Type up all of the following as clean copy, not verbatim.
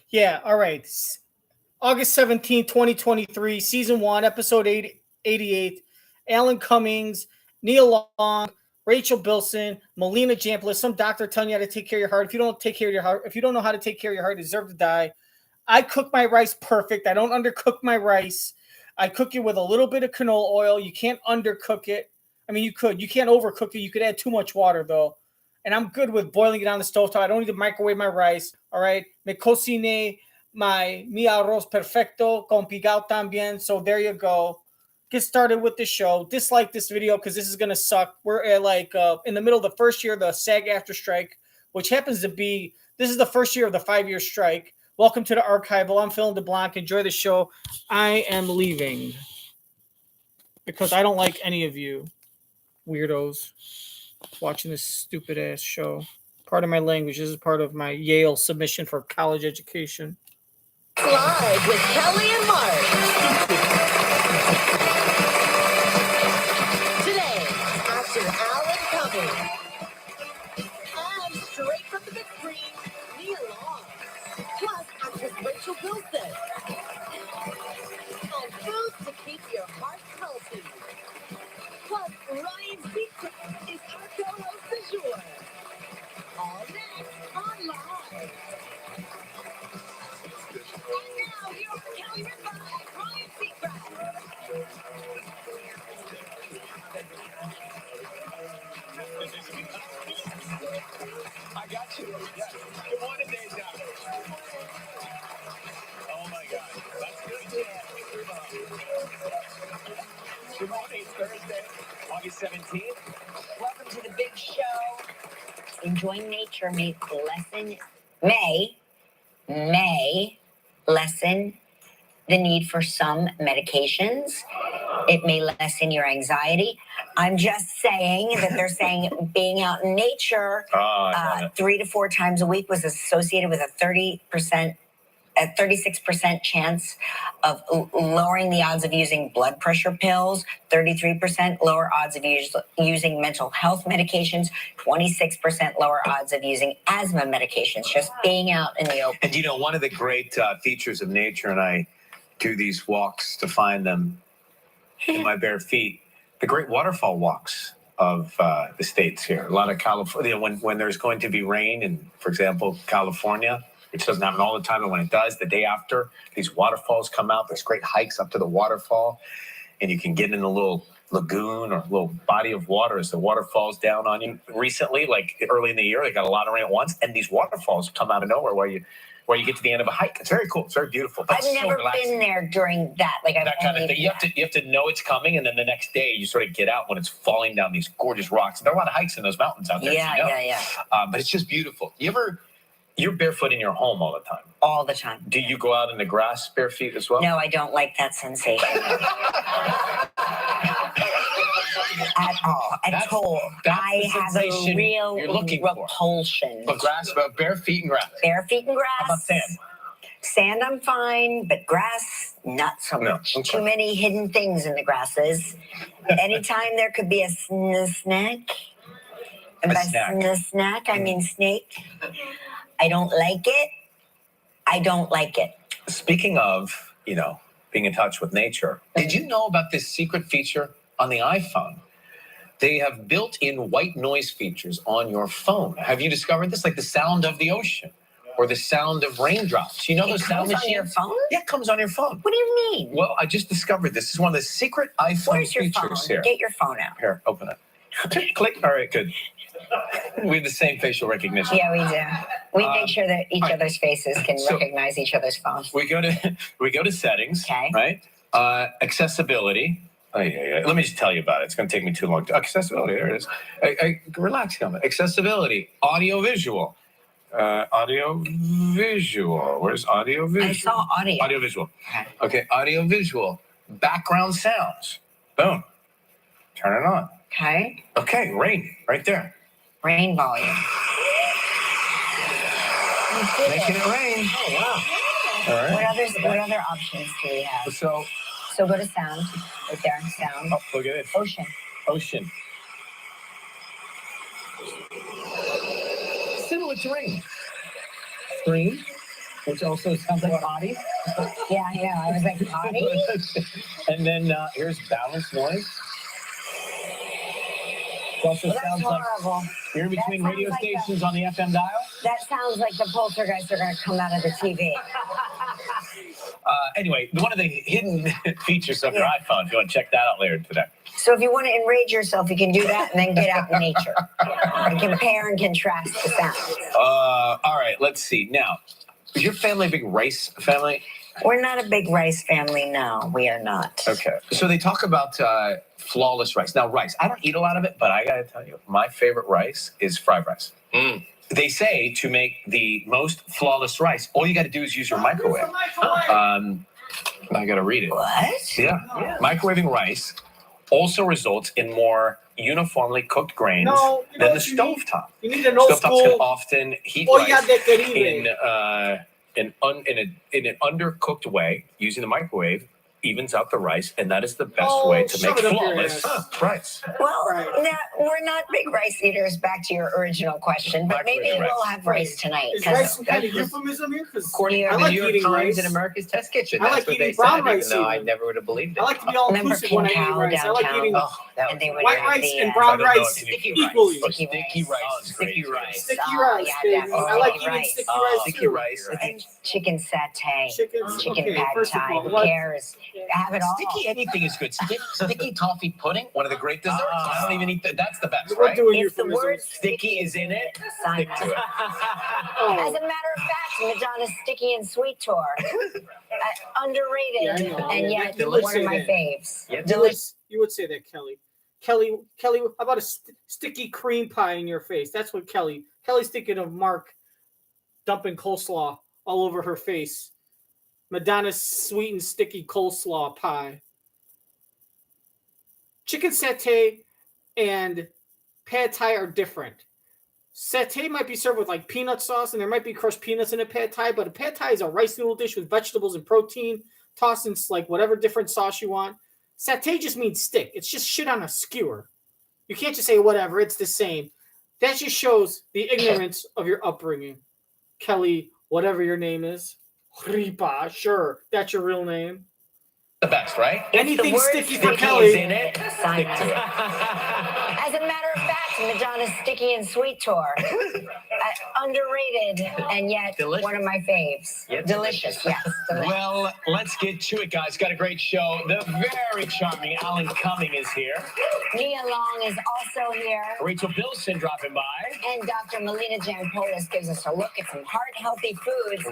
Yeah, all right. August 17th, 2023, Season 1, Episode 88. Alan Cummings, Nia Long, Rachel Bilson, Melina Jampolis, some doctor telling you how to take care of your heart. If you don't take care of your heart, if you don't know how to take care of your heart, you deserve to die. I cook my rice perfect. I don't undercook my rice. I cook it with a little bit of canola oil. You can't undercook it. I mean, you could. You can't overcook it. You could add too much water, though. And I'm good with boiling it on the stove top. I don't need to microwave my rice. All right. Me cociné mi arroz perfecto con pigao también. So there you go. Get started with the show. Dislike this video because this is going to suck. We're at in the middle of the first year of the SAG-AFTRA strike, which happens to be, this is the first year of the 5-year strike. Welcome to the Archival. I'm Phil DeBlanc. Enjoy the show. I am leaving because I don't like any of you weirdos watching this stupid ass show. Part of my language. This is part of my Yale submission for college education. Live with Kelly and Mark. Today, actor Alan Cumming. And straight from the big screen, Nia Long. Plus, actress Rachel Bilson. And food to keep your heart healthy. Plus, Ryan Seacrest is our co-host du jour. All next on Live. And now, here are Kelly and Ryan Seacrest. I got you. Yeah. Good morning, Deja. Oh my God. That's good. Good morning, Thursday, August 17th. Welcome to the big show. Enjoying nature may lessen the need for some medications. It may lessen your anxiety. I'm just saying that they're saying being out in nature 3 to 4 times a week was associated with a 36% chance of lowering the odds of using blood pressure pills, 33% lower odds of using mental health medications, 26% lower odds of using asthma medications, just being out in the open. And you know, one of the great features of nature, and I do these walks to find them in my bare feet, the great waterfall walks of the states here. A lot of California, when there's going to be rain in, for example, California, which doesn't happen all the time, but when it does, the day after, these waterfalls come out. There's great hikes up to the waterfall, and you can get in a little lagoon or a little body of water as the water falls down on you. Recently, like early in the year, they got a lot of rain at once, and these waterfalls come out of nowhere where you get to the end of a hike. It's very cool. It's very beautiful. I've never been there during that. That kind of thing. You have to know it's coming, and then the next day you sort of get out when it's falling down these gorgeous rocks. There are a lot of hikes in those mountains out there. Yeah. But it's just beautiful. You're barefoot in your home all the time. All the time. Do you go out in the grass bare feet as well? No, I don't like that sensation. At all. At all. I have a real repulsion. But bare feet and grass. Bare feet and grass. How about sand? Sand, I'm fine, but grass, not so much. Okay. Too many hidden things in the grasses. Anytime there could be a snack. And by snack, I mean snake. I don't like it. Speaking of, being in touch with nature, did you know about this secret feature on the iPhone? They have built-in white noise features on your phone. Have you discovered this? Like the sound of the ocean or the sound of raindrops. You know those sound machines? It comes on your phone? Yeah, it comes on your phone. What do you mean? Well, I just discovered this. This is one of the secret iPhone features here. Get your phone out. Here, open it. Click. All right, good. We have the same facial recognition. Yeah, we do. We make sure that each other's faces can recognize each other's phones. We go to settings, right? Accessibility. Let me just tell you about it. It's going to take me too long. Accessibility, there it is. Relax, comment. Accessibility, audio visual. Audio visual. Where's audio visual? I saw audio. Audio visual. Okay, audio visual. Background sounds. Boom. Turn it on. Okay, rain right there. Rain volume. Making it rain. Oh, wow. All right. What other options do we have? So go to sound. Right there, sound. Oh, look at it. Ocean. Similar to rain. Screen. which also sounds like potty. Yeah, I know. I was like, potty? And then here's balanced noise. It also sounds horrible. like you're in between radio like stations on the FM dial. That sounds like the poltergeists are going to come out of the TV. Anyway, one of the hidden features of your iPhone, if you want to check that out later today. So if you want to enrage yourself, you can do that and then get out in nature. And compare and contrast the sounds. All right, let's see. Now, is your family a big rice family? We're not a big rice family, no. We are not. Okay. So they talk about flawless rice. Now, rice, I don't eat a lot of it, but I got to tell you, my favorite rice is fried rice. They say to make the most flawless rice, all you got to do is use your microwave. I got to read it. What? Yeah. Microwaving rice also results in more uniformly cooked grains than the stovetop. You need an old Stovetops school. can often heat rice in an undercooked way. Using the microwave evens out the rice, and that is the best way to make flawless rice. Well, we're not big rice eaters, back to your original question, but maybe we'll have rice tonight. Is rice some kind of euphemism here? According to I the like New York eating Times rice. and America's Test Kitchen, I that's like what eating they brown said, rice even though I even. never would have believed it. I like to be all Remember inclusive when I eat King Cow rice. I like downtown? eating And they would white have rice the, and brown rice Sticky equally. Sticky rice. Sticky rice. Sticky Oh, rice, yeah, baby. definitely. I like Sticky eating rice. sticky rice Sticky too. rice. And chicken satay. Chicken okay, pad first of thai. all, Who what- cares? Have it all. Sticky anything is good. Sticky toffee pudding, one of the great desserts. I don't even eat that. That's the best, We're right? doing If the word euphemisms. Sticky is in it. Sign Stick to it. As a matter of fact, Madonna's Sticky and Sweet Tour. Underrated, Yeah, I know. and yet You would one say of my that. faves. Yeah, Delicious. You would say that, Kelly. Kelly, how about a sticky cream pie in your face? That's what Kelly's thinking of Mark dumping coleslaw all over her face. Madonna's sweet and sticky coleslaw pie. Chicken satay and pad thai are different. Satay might be served with like peanut sauce, and there might be crushed peanuts in a pad thai, but a pad thai is a rice noodle dish with vegetables and protein, tossed in like whatever different sauce you want. Satay just means stick. It's just shit on a skewer. You can't just say whatever, it's the same. That just shows the ignorance of your upbringing. Kelly, whatever your name is. Ripa, sure, that's your real name. The best, right? Anything sticky for Sticky Kelly. is in it. Stick to it. As a matter of fact, Madonna's Sticky and Sweet Tour. Underrated, and yet one of my faves. Yep. Delicious, yes. Delicious. Well, let's get to it, guys. Got a great show. The very charming Alan Cumming is here. Nia Long is also here. Rachel Bilson dropping by. And Dr. Melina Jampolis gives us a look at some heart-healthy foods.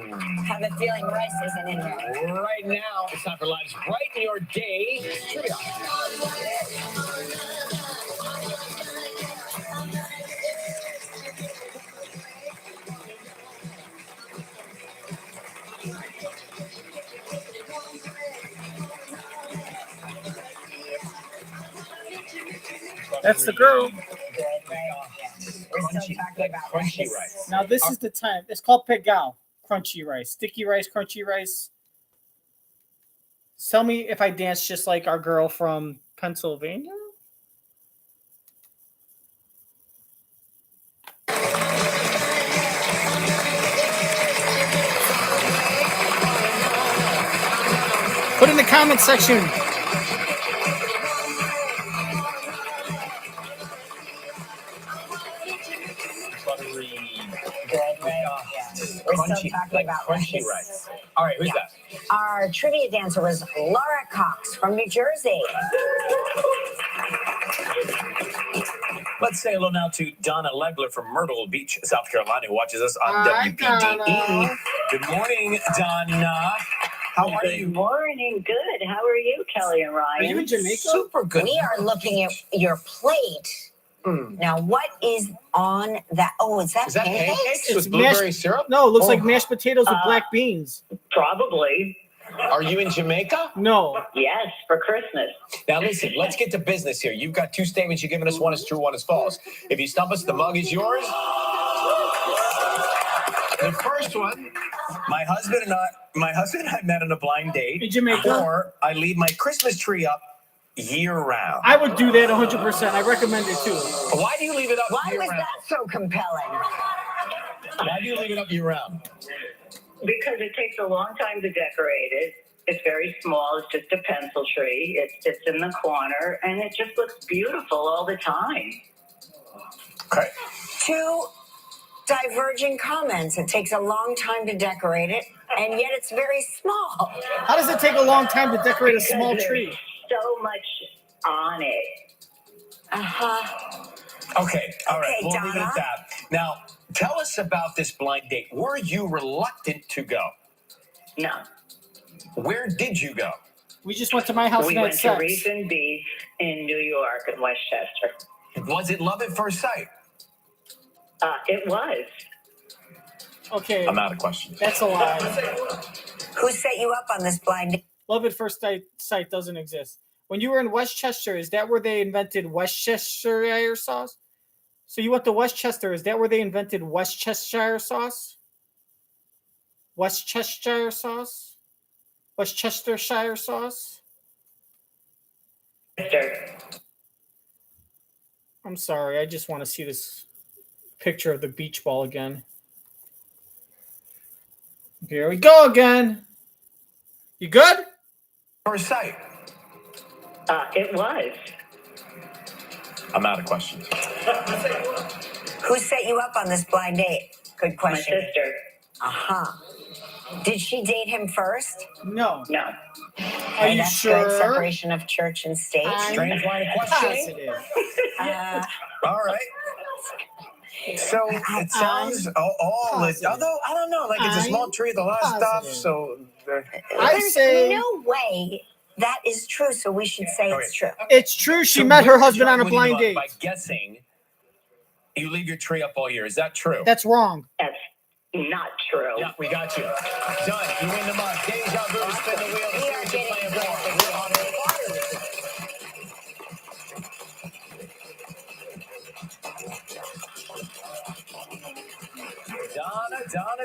Have a feeling rice isn't in there. Right now, it's time for Lives Brighten Your Day Trivia. That's the girl. Good, right? We're still talking about Crunchy rice. Now this is the time. It's called Pegao. Crunchy rice. Sticky rice, crunchy rice. Tell me if I dance just like our girl from Pennsylvania. Put in the comment section. Good, right? We're still talking about crunchy rice. All right, who's that? Our trivia dancer was Laura Cox from New Jersey. Let's say hello now to Donna Legler from Myrtle Beach, South Carolina, who watches us on Hi, WPDE. Donna. Good morning, Donna. How are you? Good morning. Good. How are you, Kelly and Ryan? Are you in Jamaica? Super good. We are looking at your plate. Now, what is on that? Oh, is that pancakes? pancakes It's with blueberry mashed- syrup? No, it looks like mashed potatoes with black beans. Probably. Are you in Jamaica? No. Yes, for Christmas. Now listen, let's get to business here. You've got two statements you're giving us. One is true, one is false. If you stump us, the mug is yours. The first one, my husband and I met on a blind date. In Jamaica? Or I leave my Christmas tree up year round. I would do that 100%. I recommend it too. Why do you leave it up Why year was round? that so compelling? Why do you leave it up year round? Because it takes a long time to decorate it. It's very small. It's just a pencil tree. It sits in the corner, and it just looks beautiful all the time. Okay. Two diverging comments. It takes a long time to decorate it, and yet it's very small. How does it take a long time to decorate a small Because tree? there's so much on it. Okay. All right. Okay, We'll leave it Donna. at that. Now, tell us about this blind date. Were you reluctant to go? No. Where did you go? We just went to my house We and had went to sex. Reef and Beach in New York and Westchester. Was it love at first sight? It was. Okay, I'm out of questions. that's a lie. Who set you up on this blind date? Love at first sight doesn't exist. When you were in Westchester, is that where they invented Worcestershire sauce? So you went to Westchester. Is that where they invented Worcestershire sauce? Worcestershire sauce? Worcestershire sauce? I'm sorry. I just want to see this picture of the beach ball again. Here we go again. You good? First sight. It was. I'm out of questions. Who set you up on this blind date? Good My question. sister. Did she date him first? No. No. Are Okay, you that's sure? Good. Separation of church and state. Strange line of questioning. Positive. All right. So it sounds Positive. although I don't know, like it's a small tree with a lot of stuff. Positive. So I There's say no way that is true, so we should say it's true. it's true. She So met her where husband on a did you blind look? date. By guessing, you leave your tree up all year. Is that true? That's wrong. That's not true. Yeah, we got you. Done. You win the month. Deja vu. Spin the wheel. We are getting Playing good. ball.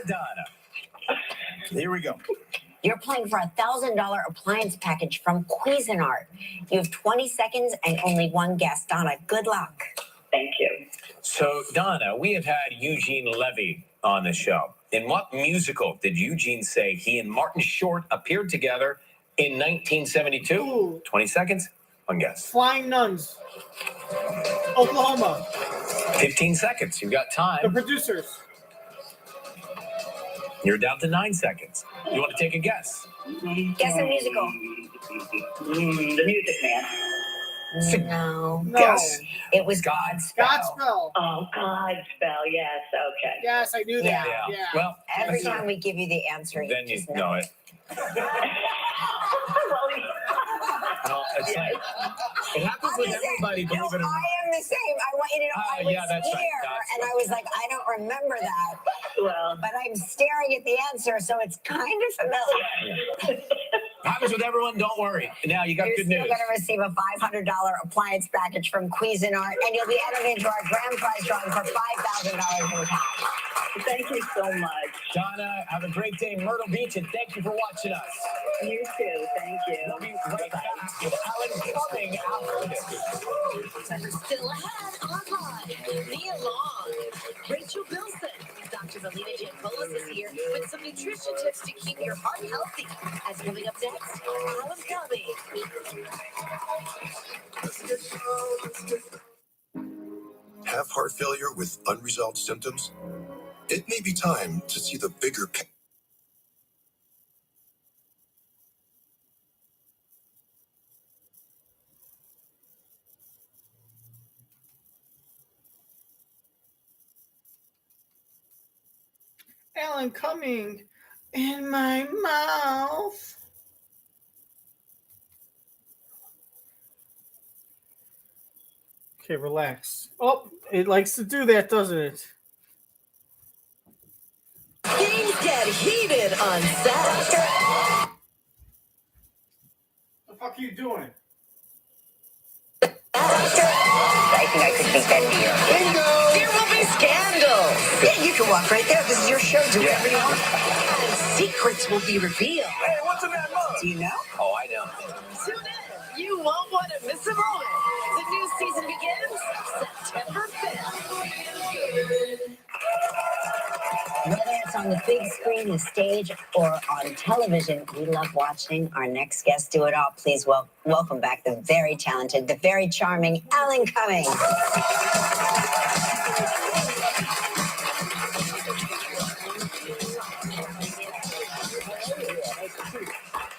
Donna. Here we go. You're playing for a $1,000 appliance package from Cuisinart. You have 20 seconds and only one guess. Donna, good luck. Thank you. So, Donna, we have had Eugene Levy on the show. In what musical did Eugene say he and Martin Short appeared together in 1972? Ooh. 20 seconds. One guess. Flying Nuns. Oklahoma. 15 seconds. You've got The time. producers. You're down to 9 seconds. You want to take a guess? Guess a musical. The Music Man. No. No. Guess. It was Godspell. Godspell. Oh, Godspell. Yes. Okay. Yes, I knew that. Yeah. Yeah. Well, Every time we give you the answer, you then you just know it. Well, it's Yes. like, it happens with everybody, believe it or not. I am the same. I want you to know I was yeah, that's right. here, Godspell. and I was like, I don't remember that, Well, but I'm staring at the answer, so it's kind of familiar. Happens with everyone, don't worry. Now you got You're good still news. going to receive a $500 appliance package from Cuisinart, and you'll be entered into our grand prize drawing for $5,000 in cash. thank you so much. Donna, have a great day in Myrtle Beach, and thank you for watching us. You too. Thank you. We'll be right back with Alan Cumming after this. Still ahead online. Nia Long, Rachel Bilson, Dr. Melina Jampolis is here with some nutrition tips to keep your heart healthy. As coming up next, Alan Cumming. Have heart failure with unresolved symptoms? It may be time to see the bigger picture. Alan Cumming in my mouth. Okay, relax. Oh, it likes to do that, doesn't it? Things get heated on set. What the fuck are you doing? I think I could beat that deer. Bingo! There will be scandals. Yeah, you can walk right there. This is your show. Do whatever you want. And secrets will be revealed. Hey, what's in that mug? Do you know? Oh, I know. Tune in. You won't want to miss a moment. The new season begins September 5th. Whether it's on on the big screen, the stage, or on television, we love watching our next guest do it all. Please welcome back the very talented, the very charming Alan Cumming.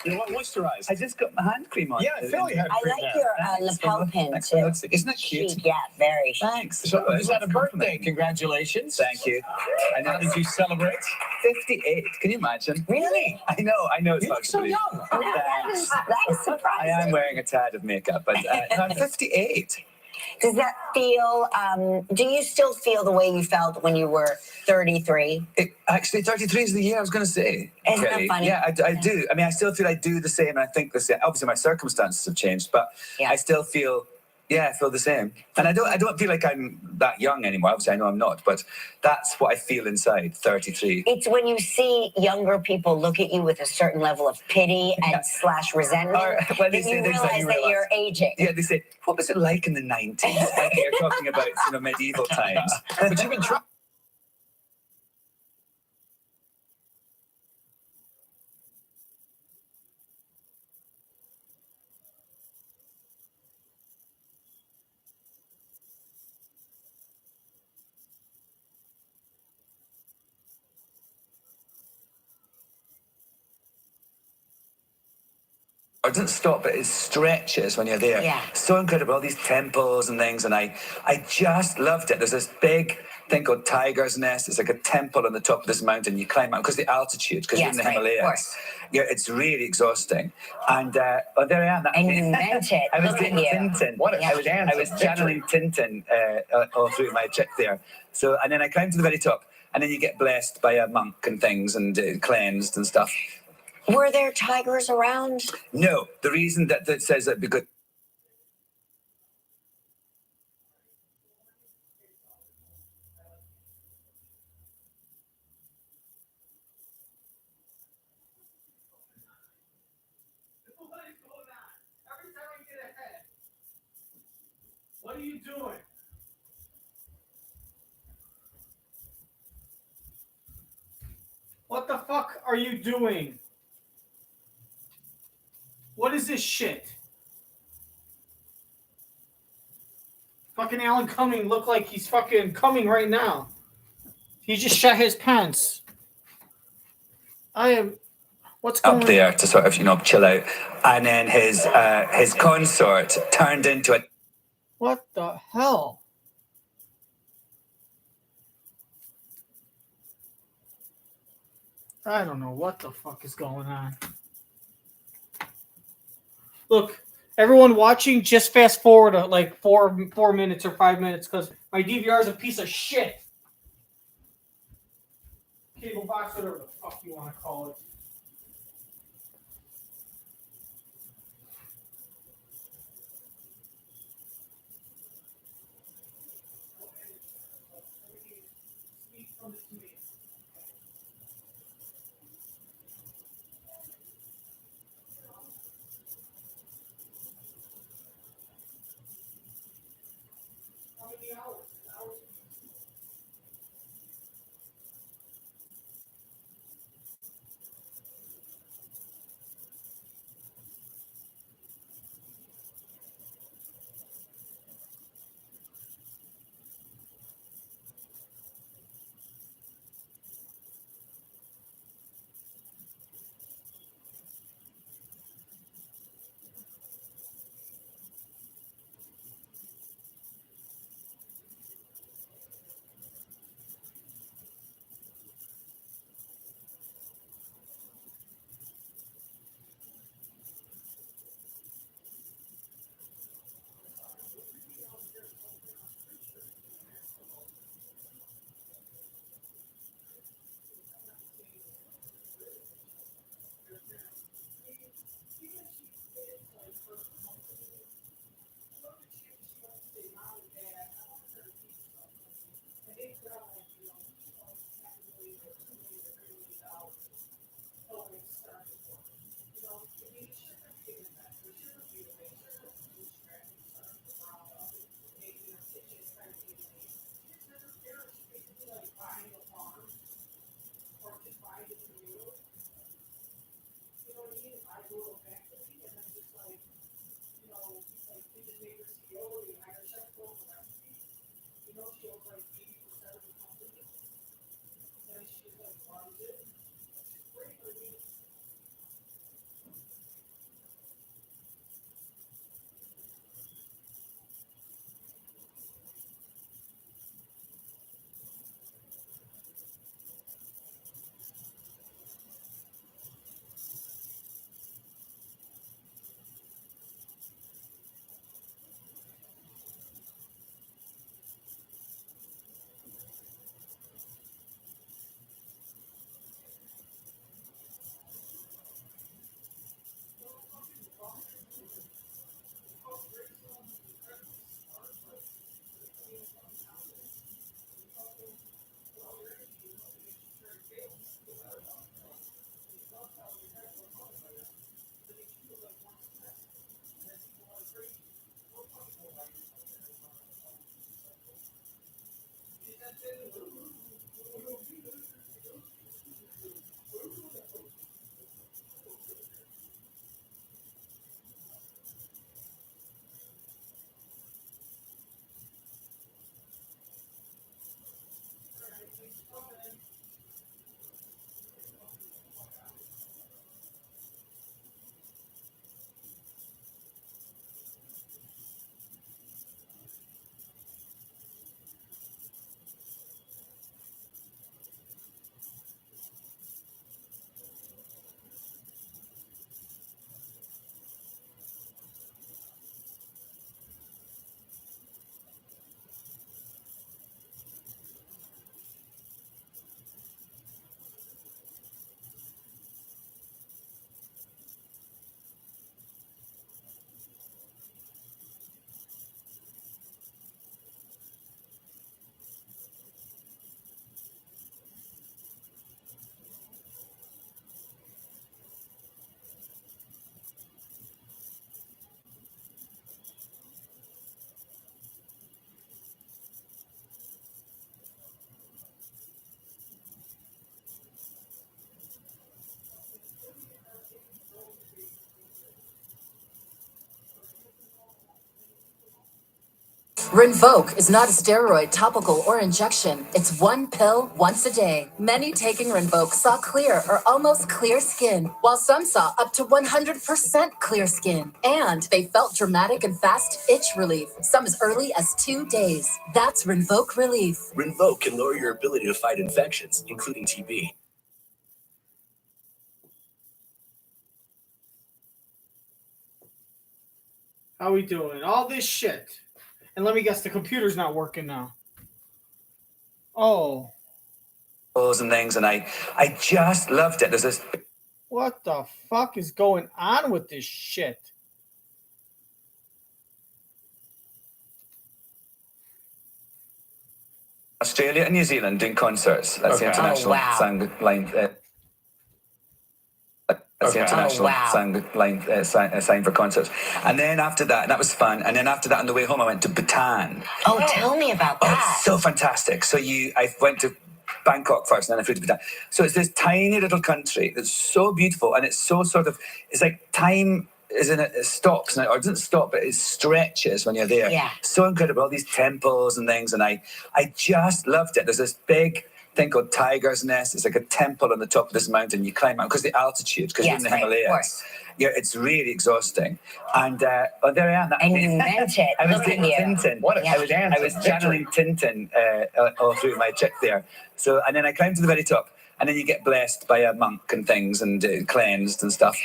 You want moisturize? I just got my hand cream on. Yeah, I feel you had I cream like there. your lapel pin, Thanks too. for noticing. Isn't that cute? Chic, yeah, very chic. Thanks. So is that a birthday? Compliment. Congratulations. Thank you. I know. How did you celebrate? 58. Can you imagine? Really? I know it's You look hard to so believe. young. That is surprising. I am wearing a tad of makeup, but I'm 58. Does that feel, do you still feel the way you felt when you were 33? Actually, 33 is the year I was going to say. Isn't that Kelly. funny? Yeah, I do. I mean, I still feel I do the same, and I think the same. Obviously, my circumstances have changed, but Yeah. I still feel, I feel the same. And I don't feel like I'm that young anymore. Obviously, I know I'm not, but that's what I feel inside, 33. It's when you see younger people look at you with a certain level of pity and slash resentment Or when they that say you things like realize you that realise- you're aging. Yeah, they say, what was it like in the 90s? Like you're talking about, medieval times. But you've been trying. It doesn't stop, but it stretches when you're there. Yeah. So incredible, all these temples and things, and I just loved it. There's this big thing called Tiger's Nest. It's like a temple on the top of this mountain. You climb out because the altitude, because you're in the Yes, right, of Himalayas. course. Yeah, it's really exhausting. And there I am. And you meant it. I was Look doing at you. Tintin. What a chance I was of channeling Tintin all through my trip there. So, and then I climbed to the very top, and then you get blessed by a monk and things, and cleansed and stuff. Were there tigers around? No, the reason that says that because What are you doing? What the fuck are you doing? What is this shit? Fucking Alan Cumming look like he's fucking coming right now. He just shut his pants. What's going up there to sort of chill out, and then his consort turned into a. What the hell? I don't know what the fuck is going on. Look, everyone watching, just fast forward like 4 minutes or 5 minutes because my DVR is a piece of shit. Cable box, whatever the fuck you want to call it. Rinvoq is not a steroid, topical, or injection. It's one pill once a day. Many taking Rinvoq saw clear or almost clear skin, while some saw up to 100% clear skin. And they felt dramatic and fast itch relief, some as early as 2 days. That's Rinvoq Relief. Rinvoq can lower your ability to fight infections, including TB. How we doing? All this shit. And let me guess, the computer's not working now. Oh. And things, and I just loved it. There's this. What the fuck is going on with this shit? Australia and New Zealand doing concerts. That's the international sound line. That's the international sound line sign for concerts. And then after that, and that was fun. And then after that, on the way home, I went to Bhutan. Oh, tell me about that. Oh, it's so fantastic. So I went to Bangkok first, and then I flew to Bhutan. So it's this tiny little country that's so beautiful, and it's so sort of, it's like time is in it stops, or it doesn't stop, but it stretches when you're there. Yeah. So incredible, all these temples and things, and I just loved it. There's this big thing called Tiger's Nest. It's like a temple on the top of this mountain. You climb out because the altitude, because you're in the Himalayas. Yeah, it's really exhausting. And there I am. And you meant it. I was Look at doing you. Tintin. I was channeling Tintin all through my trip there. So, and then I climbed to the very top, and then you get blessed by a monk and things, and cleansed and stuff.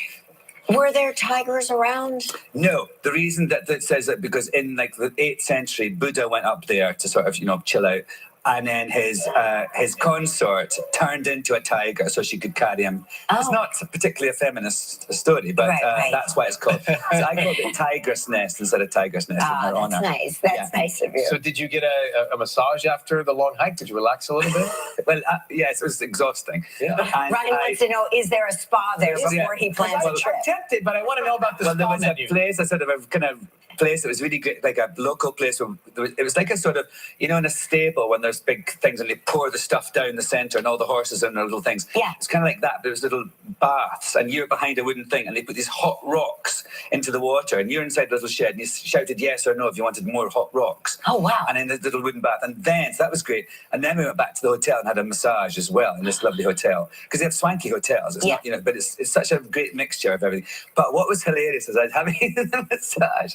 Were there tigers around? No, the reason that says that because in like the 8th century, Buddha went up there to sort of chill out. And then his consort turned into a tiger so she could carry him. Oh. It's not particularly a feminist story, but that's why it's called. So I called it Tigress Nest instead of Tiger's Nest in her honor. Nice. That's nice of you. So did you get a massage after the long hike? Did you relax a little bit? Well, yes, it was exhausting. Yeah. Ronnie wants to know, is there a spa there before he plans a trip? I'm tempted, but I want to know about the spa Well, there was a place I sort of kind of place. It was really great, like a local place. It was like a sort of, you know, in a stable when there's big things and they pour the stuff down the centre and all the horses and their little things. Yeah. It's kind of like that. There was little baths and you're behind a wooden thing and they put these hot rocks into the water and you're inside the little shed and you shouted yes or no if you wanted more hot rocks. Oh, wow. And in the little wooden bath. And then, so that was great. And then we went back to the hotel and had a massage as well in this lovely hotel. Because they have swanky hotels. It's not, you know, but it's such a great mixture of everything. But what was hilarious is I was having the massage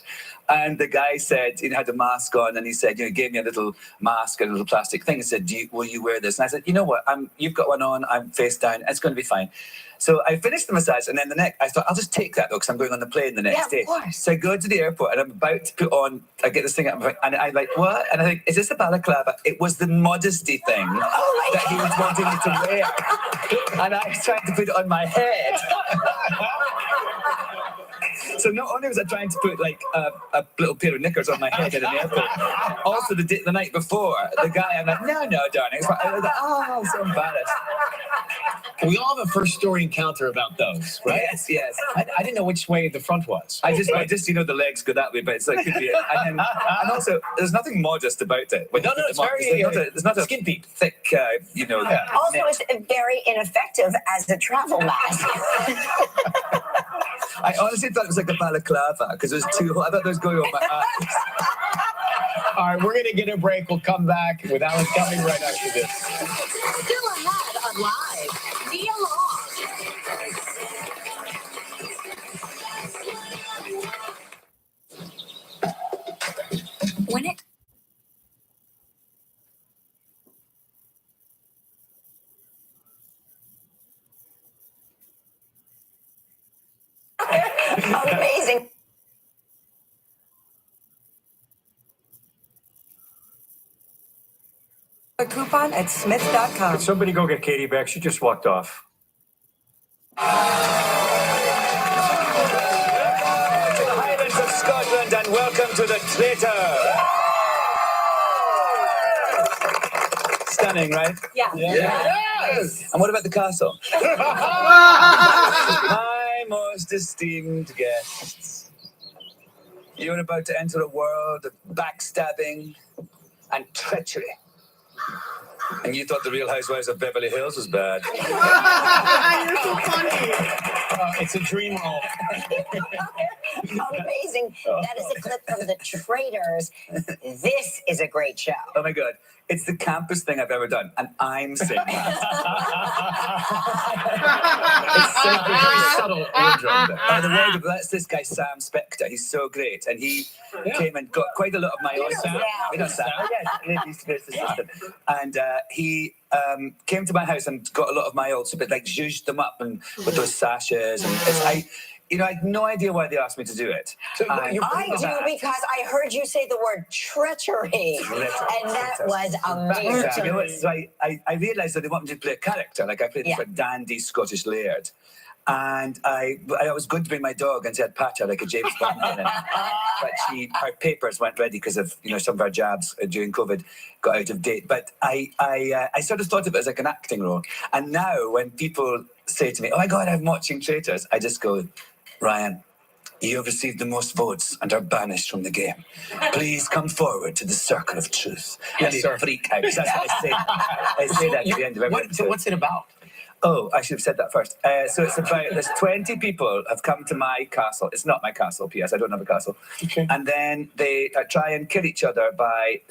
and the guy said, you know, had a mask on and he said, you know, gave me a little mask and a little plastic thing and said, will you wear this? And I said, you know what, you've got one on, I'm face down, it's going to be fine. So I finished the massage and then I thought, I'll just take that though, because I'm going on the plane the next day. So I go to the airport and I'm about to put on, I get this thing up and I'm like, what? And I think, is this a balaclava? It was the modesty thing that he was wanting me to wear. And I was trying to put it on my head. So not only was I trying to put like a little pair of knickers on my head in an airport, also the night before, the guy, I'm like, no, darling. I was like, oh, I'm so embarrassed. We all have a first story encounter about those, right? Yes. I didn't know which way the front was. I just, you know, the legs go that way, but it's like, could be it. And also, there's nothing modest about it. No, it's very, there's not a skin peep. Thick, you know. Also, it's very ineffective as a travel mask. I honestly thought it was like a balaclava because it was too hot. I thought it was going on my eyes. All right, we're going to get a break. We'll come back with Alan Cumming right after this. Still ahead on Live, Nia Long. When it Amazing. A coupon at smith.com. Could somebody go get Katie back? She just walked off. Highlands of Scotland and welcome to the Traitors. Stunning, right? Yeah. Yes. And what about the castle? My most esteemed guests, you're about to enter a world of backstabbing and treachery. And you thought the Real Housewives of Beverly Hills was bad. You're so funny. It's a dream role. Amazing. That is a clip from the Traitors. This is a great show. Oh my God. It's the campest thing I've ever done. And I'm saying it's so very subtle wardrobe. Oh, the wardrobe. That's this guy, Sam Spector. He's so great. And he came and got quite a lot of my own Sam. We know Sam. Yes, he's the assistant. And he came to my house and got a lot of my old, but like zhuzhed them up and with those sashes. And I had no idea why they asked me to do it. I do because I heard you say the word treachery, and that was amazing. You know what? So I realised that they wanted me to play a character. Like I played this dandy Scottish laird. And I was going to bring my dog and she had Pacha like a James Bond in it. But her papers weren't ready because of, you know, some of her jabs during COVID got out of date. But I sort of thought of it as like an acting role. And now when people say to me, oh my God, I'm watching Traitors, I just go, Ryan, you have received the most votes and are banished from the game. Please come forward to the circle of truth. Yes, and sir. Freak out. That's what I say. I say that at the end of every episode. What's it about? Oh, I should have said that first. So it's about, there's 20 people have come to my castle. It's not my castle, P.S. I don't have a castle. Okay. And then they try and kill each other I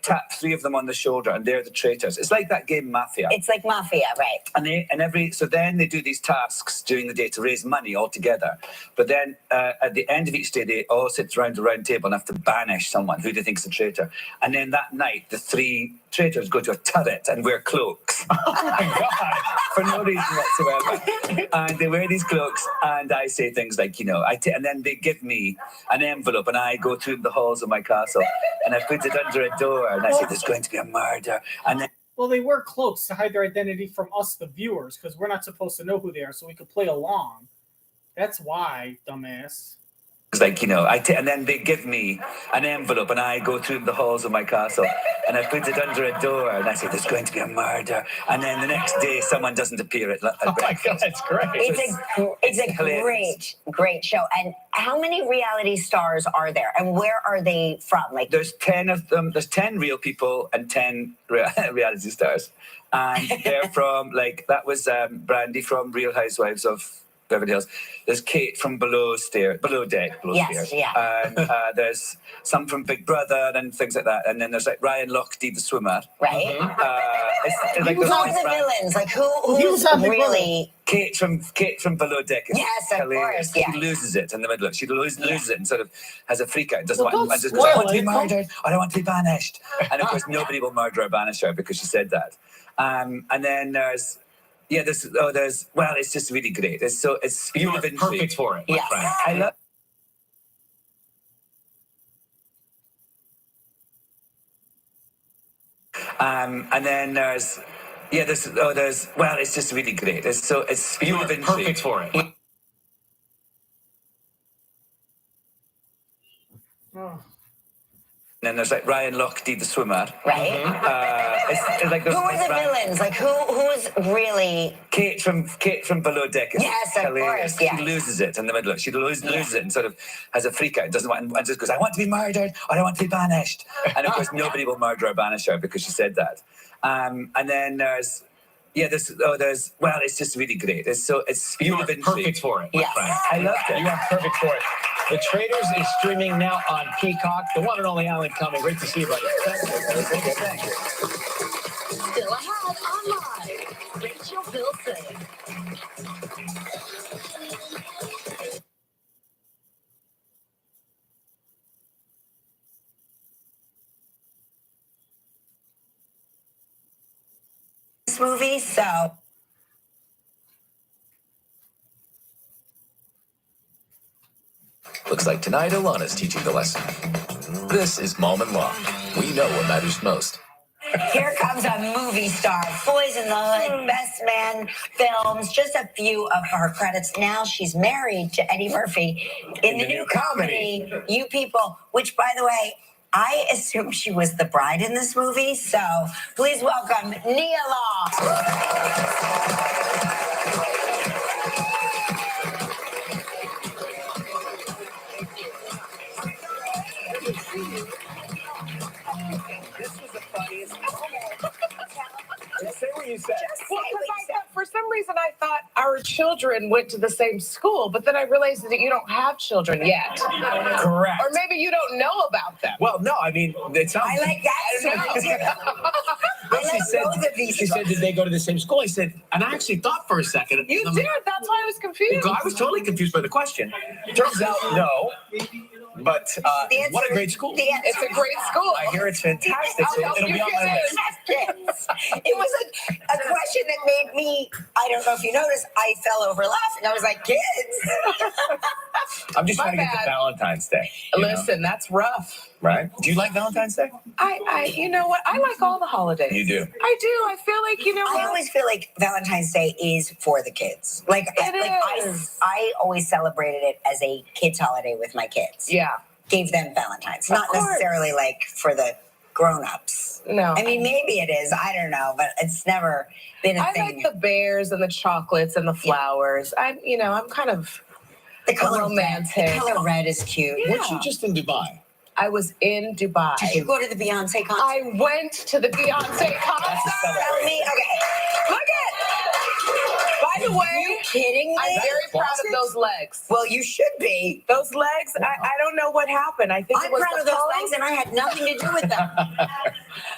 tap 3 of them on the shoulder and they're the traitors. It's like that game Mafia. It's like Mafia, right? So then they do these tasks during the day to raise money all together. But then at the end of each day, they all sit around a round table and have to banish someone who they think is a traitor. And then that night, the 3 traitors go to a turret and wear cloaks. Oh my God. For no reason whatsoever. And they wear these cloaks and I say things like, you know, and then they give me an envelope and I go through the halls of my castle and I put it under a door and I say, there's going to be a murder. And then Well, they wear cloaks to hide their identity from us, the viewers, because we're not supposed to know who they are, so we could play along. That's why, dumbass. It's like, and then they give me an envelope and I go through the halls of my castle and I put it under a door and I say, there's going to be a murder. And then the next day, someone doesn't appear at breakfast. Oh my God, that's great. It's a great show. And how many reality stars are there? And where are they from? Like, there's 10 of them. There's 10 real people and 10 reality stars. And they're from, that was Brandy from Real Housewives of Beverly Hills. There's Kate from Below Stairs. Yes, yeah. And there's some from Big Brother and things like that. And then there's Ryan Lochte, the swimmer. Right. Who are the villains? Like who's really Kate from Below Deck? Yes, of course. Yeah. She loses it in the middle. She loses it and sort of has a freak out. Doesn't Well, want, and just goes, I want to be murdered. I don't want to be banished. And of course, nobody will murder or banish her because she said that. And then there's it's just really great. It's You were perfect for it. Yes. Right. I love. And then there's it's just really great. It's You were perfect for it. And then there's Ryan Lochte, the swimmer. Right. Who are the villains? Like who's really Kate from Below Deck? Yes, of course. Yeah. She loses it in the middle. She loses it and sort of has a freak out. Doesn't want, and just goes, I want to be murdered. I don't want to be banished. And of course, nobody will murder or banish her because she said that. And then there's it's just really great. You were perfect for it. Yes. Right. I loved it. You are perfect for it. The Traitors is streaming now on Peacock. The one and only Alan Cumming. Great to see you, buddy. Thank you. Still ahead online. Rachel Bilson. this movie? So. Looks like tonight Alana's teaching the lesson. This is Mom and Law. We know what matters most. Here comes a movie star. Boys in the Hood, Best Man Films, just a few of her credits. Now she's married to Eddie Murphy in the new comedy, You People, which, by the way, I assume she was the bride in this movie. So please welcome Nia Long. Say what you said. Well, because for some reason I thought our children went to the same school, but then I realized that you don't have children yet. Correct. Or maybe you don't know about them. Well, no, I mean, it sounds. I like that. She said, did they go to the same school? I said, and I actually thought for a second. You did. That's why I was confused. I was totally confused by the question. Turns out, no. But what a great school. It's a great school. I hear it's fantastic. So it'll be on my list. It was a question that made me, I don't know if you noticed, I fell over laughing. I was like, kids. I'm just trying to get to Valentine's Day. Listen, that's rough. Right? Do you like Valentine's Day? I you know what? I like all the holidays. You do? I do. I feel like, I always feel like Valentine's Day is for the kids. I always celebrated it as a kids' holiday with my kids. Yeah. Gave them Valentine's. Not necessarily like for the grown-ups. No. I mean, maybe it is. I don't know, but it's never been a thing. I like the bears and the chocolates and the flowers. I'm kind of the color romantic. The color red is cute. Yeah. Weren't you just in Dubai? I was in Dubai. Did you go to the Beyonce concert? I went to the Beyonce concert. Tell me. Okay. Look at. By the way, are you kidding me? I'm very proud of those legs. Well, you should be. Those legs, I don't know what happened. I think I'm it was proud of those legs, and I had nothing to do with them.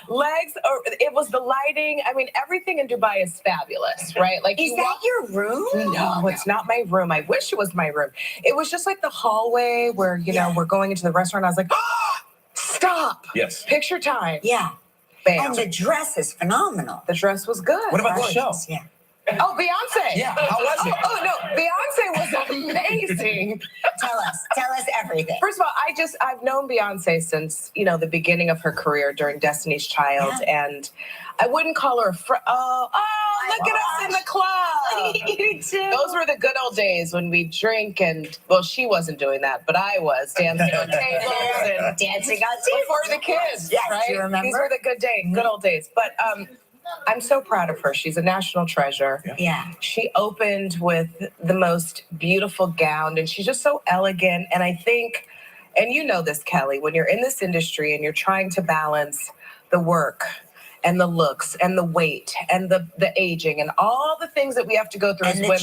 Legs, or it was the lighting. I mean, everything in Dubai is fabulous, right? Like, is that your room? No, it's not my room. I wish it was my room. It was just like the hallway where we're going into the restaurant. I was like, stop. Yes. Picture time. Yeah. Bam. And the dress is phenomenal. The dress was good. What about the show? Yeah. Oh, Beyonce. Yeah. How was it? Oh no, Beyonce was was amazing. Tell us everything. First of all, I've known Beyonce since, the beginning of her career during Destiny's Child. Yeah. And I wouldn't call her look at us in the club. You too. Those were the good old days when we drink and, well, she wasn't doing that, but I was dancing on tables and dancing on tables before the kids. Yes, right? do you remember? These were the good old days. But I'm so proud of her. She's a national treasure. Yeah. She opened with the most beautiful gown, and she's just so elegant. And I think, and you know this, Kelly, when you're in this industry and you're trying to balance the work and the looks and the weight and the aging and all the things that we have to go through as women.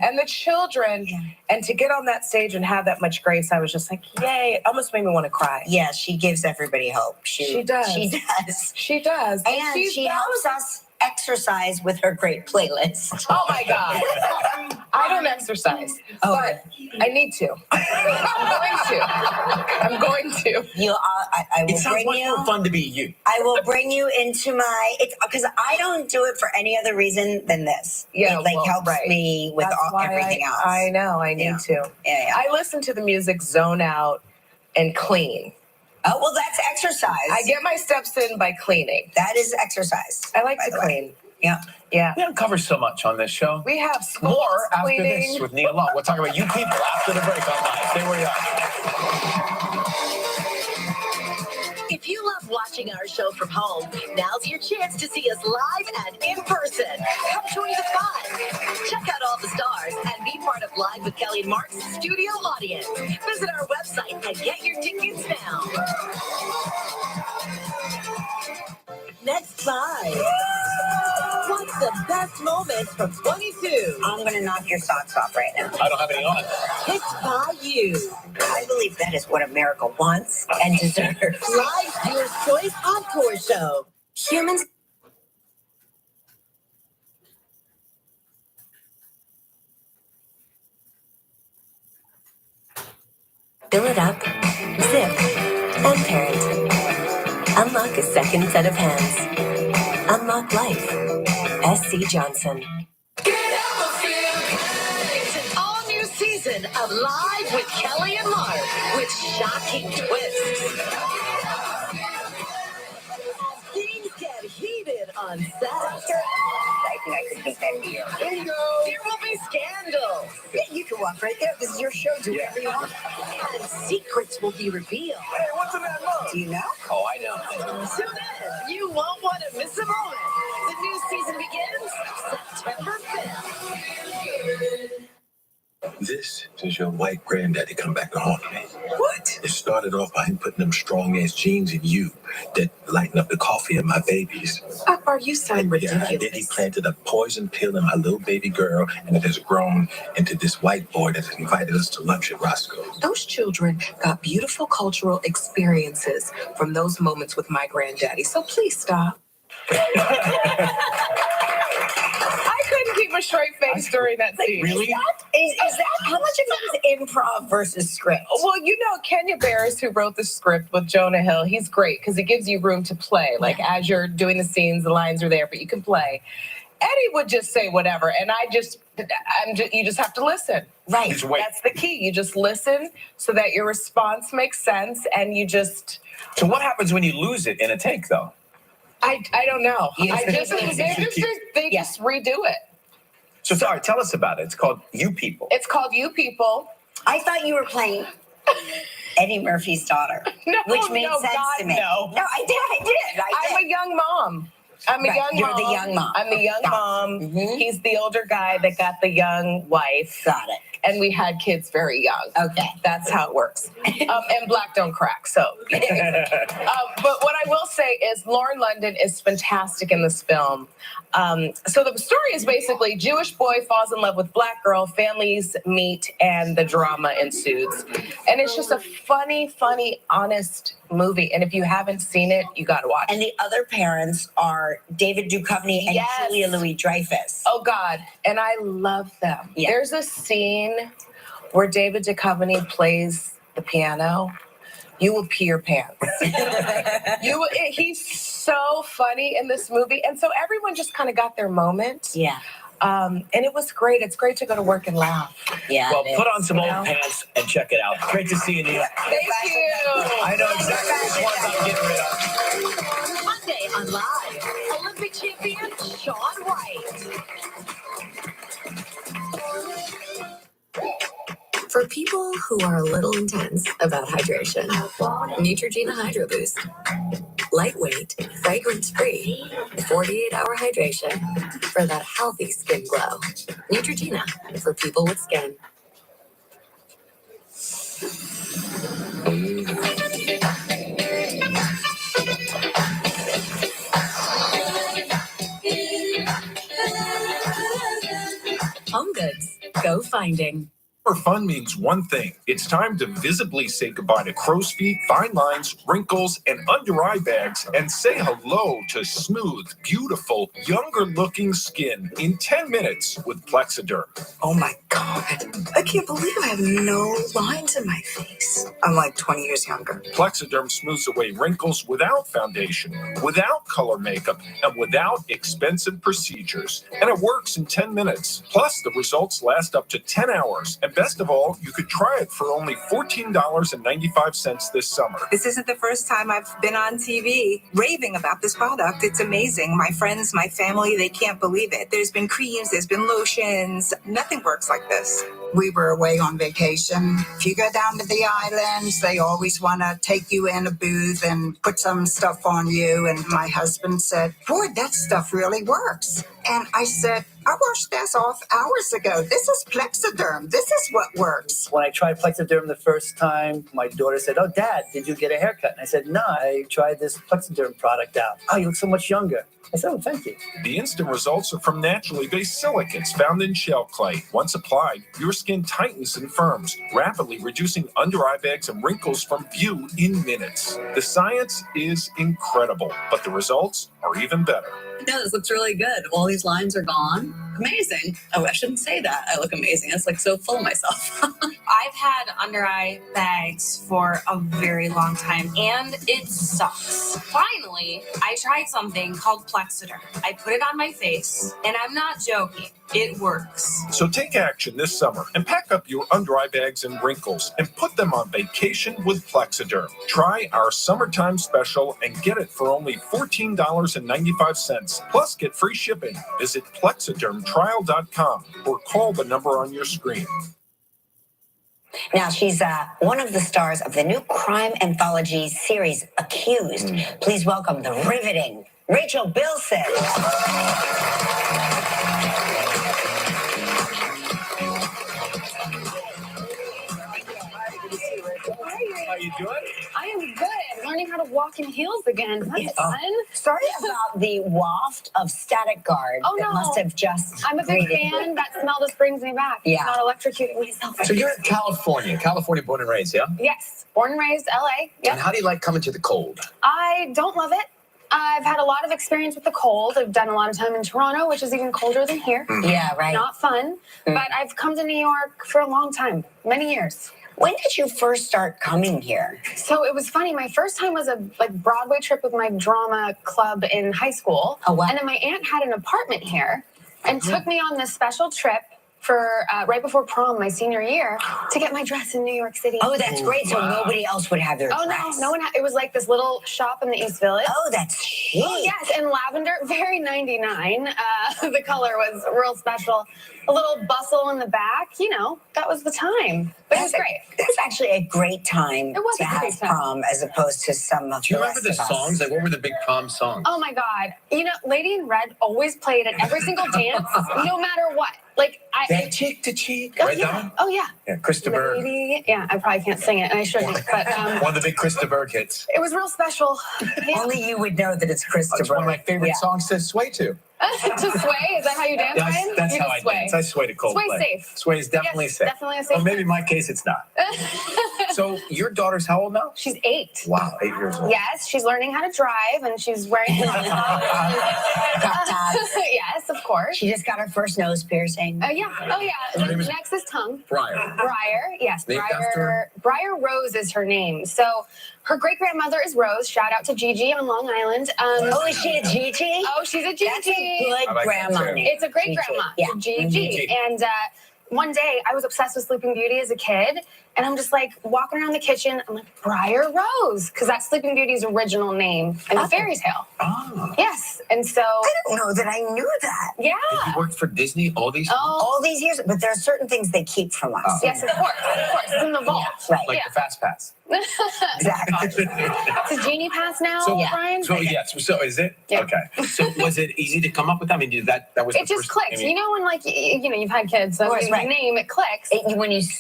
And the children. Yeah. And to get on that stage and have that much grace, I was just like, yay. It almost made me want to cry. Yeah, she gives everybody hope. She does. She does. She does. And she helps us exercise with her great playlist. Oh my God. I don't exercise, but I need to. I'm going to. I will It sounds bring much you. more fun to be you. I will bring you into my, because I don't do it for any other reason than this. Yeah, it helps me with everything else. I know. I need to. Yeah. I listen to the music, zone out, and clean. Oh, well, that's exercise. I get my steps in by cleaning. That is exercise. I like to clean. Yeah. Yeah. We don't cover so much on this show. We have schools, More after cleaning. this with Nia Long. We'll talk about you people after the break on Live. Stay where you are. If you love watching our show from home, now's your chance to see us live and in person. Come join the fun. Check out all the stars and be part of Live with Kelly and Mark's studio audience. Visit our website and get your tickets now. Next Live. What's the best moments from 22? I'm going to knock your socks off right now. I don't have any on. Picked by you. I believe that is what America wants and deserves. Live Viewer's Choice Encore Show. Humans. Fill it up, zip, and parent. Unlock a second set of hands. Unlock life. S.C. Johnson. It's an all-new season of Live with Kelly and Mark with shocking twists. As things get heated on set. I think I could beat that deal. Bingo! There will be scandals. Yeah, you can walk right there. This is your show. Do whatever you want. And secrets will be revealed. Hey, what's in that mug? Do you know? Oh, I know. Tune in. You won't want to miss a moment. The new season begins September 5th. This is your white granddaddy come back to haunt me. What? It started off by him putting them strong-ass genes in you that lighten up the coffee in my babies. Are you sound ridiculous? Yeah, and then he planted a poison pill in my little baby girl, and it has grown into this white boy that has invited us to lunch at Roscoe's. Those children got beautiful cultural experiences from those moments with my granddaddy. So please stop. I couldn't keep a straight face during that scene. Really? Is that how much of it is improv versus script? Well, Kenya Barris, who wrote the script with Jonah Hill, he's great because he gives you room to play. Like as you're doing the scenes, the lines are there, but you can play. Eddie would just say whatever, and you just have to listen. Right. That's the key. You just listen so that your response makes sense, and you just. So what happens when you lose it in a take, though? I don't know. You just They just redo it. So sorry, tell us about it. It's called You People. It's called You People. I thought you were playing Eddie Murphy's daughter, which made sense to me. No, I did. I'm a young mom. I'm a young You're mom. the young mom. I'm the young mom. Mm-hmm. He's the older guy that got the young wife. Got it. And we had kids very young. Okay. That's how it works. And black don't crack. So, but what I will say is Lauren London is fantastic in this film. So the story is basically Jewish boy falls in love with black girl, families meet, and the drama ensues. And it's just a funny, honest movie. And if you haven't seen it, you got to watch it. And the other parents are David Duchovny and Julia Louis-Dreyfus. Oh, God. And I love them. Yeah. There's a scene where David Duchovny plays the piano. You will pee your pants. He's so funny in this movie. And so everyone just kind of got their moment. Yeah. And it was great. It's great to go to work and laugh. Yeah. Well, put on some You old know? pants and check it out. Great to see you, Nia. Thank you. I know exactly which ones I'm getting rid of. Monday on Live, Olympic champion Shaun White. For people who are a little intense about hydration, Neutrogena Hydro Boost. Lightweight, fragrance-free, 48-hour hydration for that healthy skin glow. Neutrogena for people with skin. Home Goods. Go finding. Fun means one thing. It's time to visibly say goodbye to crow's feet, fine lines, wrinkles, and under eye bags, and say hello to smooth, beautiful, younger-looking skin in 10 minutes with Plexiderm. Oh my God. I can't believe I have no lines in my face. I'm like 20 years younger. Plexiderm smooths away wrinkles without foundation, without color makeup, and without expensive procedures. And it works in 10 minutes. Plus, the results last up to 10 hours. And best of all, you could try it for only $14.95 this summer. This isn't the first time I've been on TV raving about this product. It's amazing. My friends, my family, they can't believe it. There's been creams, there's been lotions. Nothing works like this. We were away on vacation. If you go down to the islands, they always want to take you in a booth and put some stuff on you. And my husband said, boy, that stuff really works. And I said, I washed this off hours ago. This is Plexiderm. This is what works. When I tried Plexiderm the first time, my daughter said, oh, Dad, did you get a haircut? And I said, no, I tried this Plexiderm product out. Oh, you look so much younger. I said, oh, thank you. The instant results are from naturally based silicates found in shell clay. Once applied, your skin tightens and firms, rapidly reducing under eye bags and wrinkles from view in minutes. The science is incredible, but the results are even better. Yeah, this looks really good. All these lines are gone. Amazing. Oh, I shouldn't say that. I look amazing. It's like so full of myself. I've had under eye bags for a very long time, and it sucks. Finally, I tried something called Plexiderm. I put it on my face, and I'm not joking. It works. So take action this summer and pack up your under eye bags and wrinkles and put them on vacation with Plexiderm. Try our summertime special and get it for only $14.95. Plus, get free shipping. Visit plexidermtrial.com or call the number on your screen. Now, she's one of the stars of the new crime anthology series, Accused. Please welcome the riveting Rachel Bilson. How you doing? I am good. Learning how to walk in heels again. That's fun. Sorry about the waft of static guard Oh, that no. must have just I'm a big greeted fan. That smell just brings me back. Yeah. Not electrocuting myself. So you're in California born and raised, yeah? Yes. Born and raised LA. Yep. And how do you like coming to the cold? I don't love it. I've had a lot of experience with the cold. I've done a lot of time in Toronto, which is even colder than here. Yeah, right. Not fun. But I've come to New York for a long time, many years. When did you first start coming here? So it was funny. My first time was a Broadway trip with my drama club in high school. Oh, wow. And then my aunt had an apartment here and took me on this special trip for right before prom, my senior year, to get my dress in New York City. Oh, that's great. So nobody else would have their dress. No one. It was like this little shop in the East Village. Oh, that's chic. Oh, yes, and lavender, very 99. The color was real special. A little bustle in the back. You know, that was the time. But it was great. That's actually a great time It was to a great have time. prom as opposed to some of Do you the remember rest the of us. songs? Like, what were the big prom songs? Oh my God. You know, Lady in Red always played at every single dance, no matter what. Like, That cheek to cheek. Oh, Right yeah. down? Oh, yeah. Yeah, Christopher. Lady, yeah, I probably can't sing it, and I shouldn't, but One of the big Christopher hits. it was real special. Yeah. Only you would know that it's Christopher. It's one of my favorite songs to sway to. To sway? Is that how you dance, Ryan? That's You how just I sway. dance. I sway to Coldplay. Sway's safe. Sway is definitely Yes, safe. definitely a safe Well, maybe in my case, it's not. So your daughter's how old now? She's 8. Wow, 8 years old. Yes, she's learning how to drive, and she's wearing. Yes, of course. She just got her first nose piercing. Oh yeah. Her name is- Next is tongue. Briar. Briar, yes. Named after Briar Rose is her name. So her great grandmother is Rose. Shout out to Gigi on Long Island. Oh, is she a Gigi? Oh, she's a Gigi. That's a good I like that grandma too. name. It's a great Gigi. grandma. Yeah. Gigi. And one day I was obsessed with Sleeping Beauty as a kid. And I'm just like walking around the kitchen. I'm like, Briar Rose. Because that's Sleeping Beauty's original name in the fairy tale. Oh. Yes. And so. I don't know that I knew that. Yeah. You worked for Disney all these All these years, but there are certain things they keep from us. Oh. Yes, of course. Of course. It's in the vault. Right. like the Fast Pass. Exactly. It's a Genie Pass now, Brian? So so is it? Yeah. Okay. So was it easy to come up with that? I mean, that was It the just first, clicks. I mean, You know when like you've had kids, so Right. the name it clicks.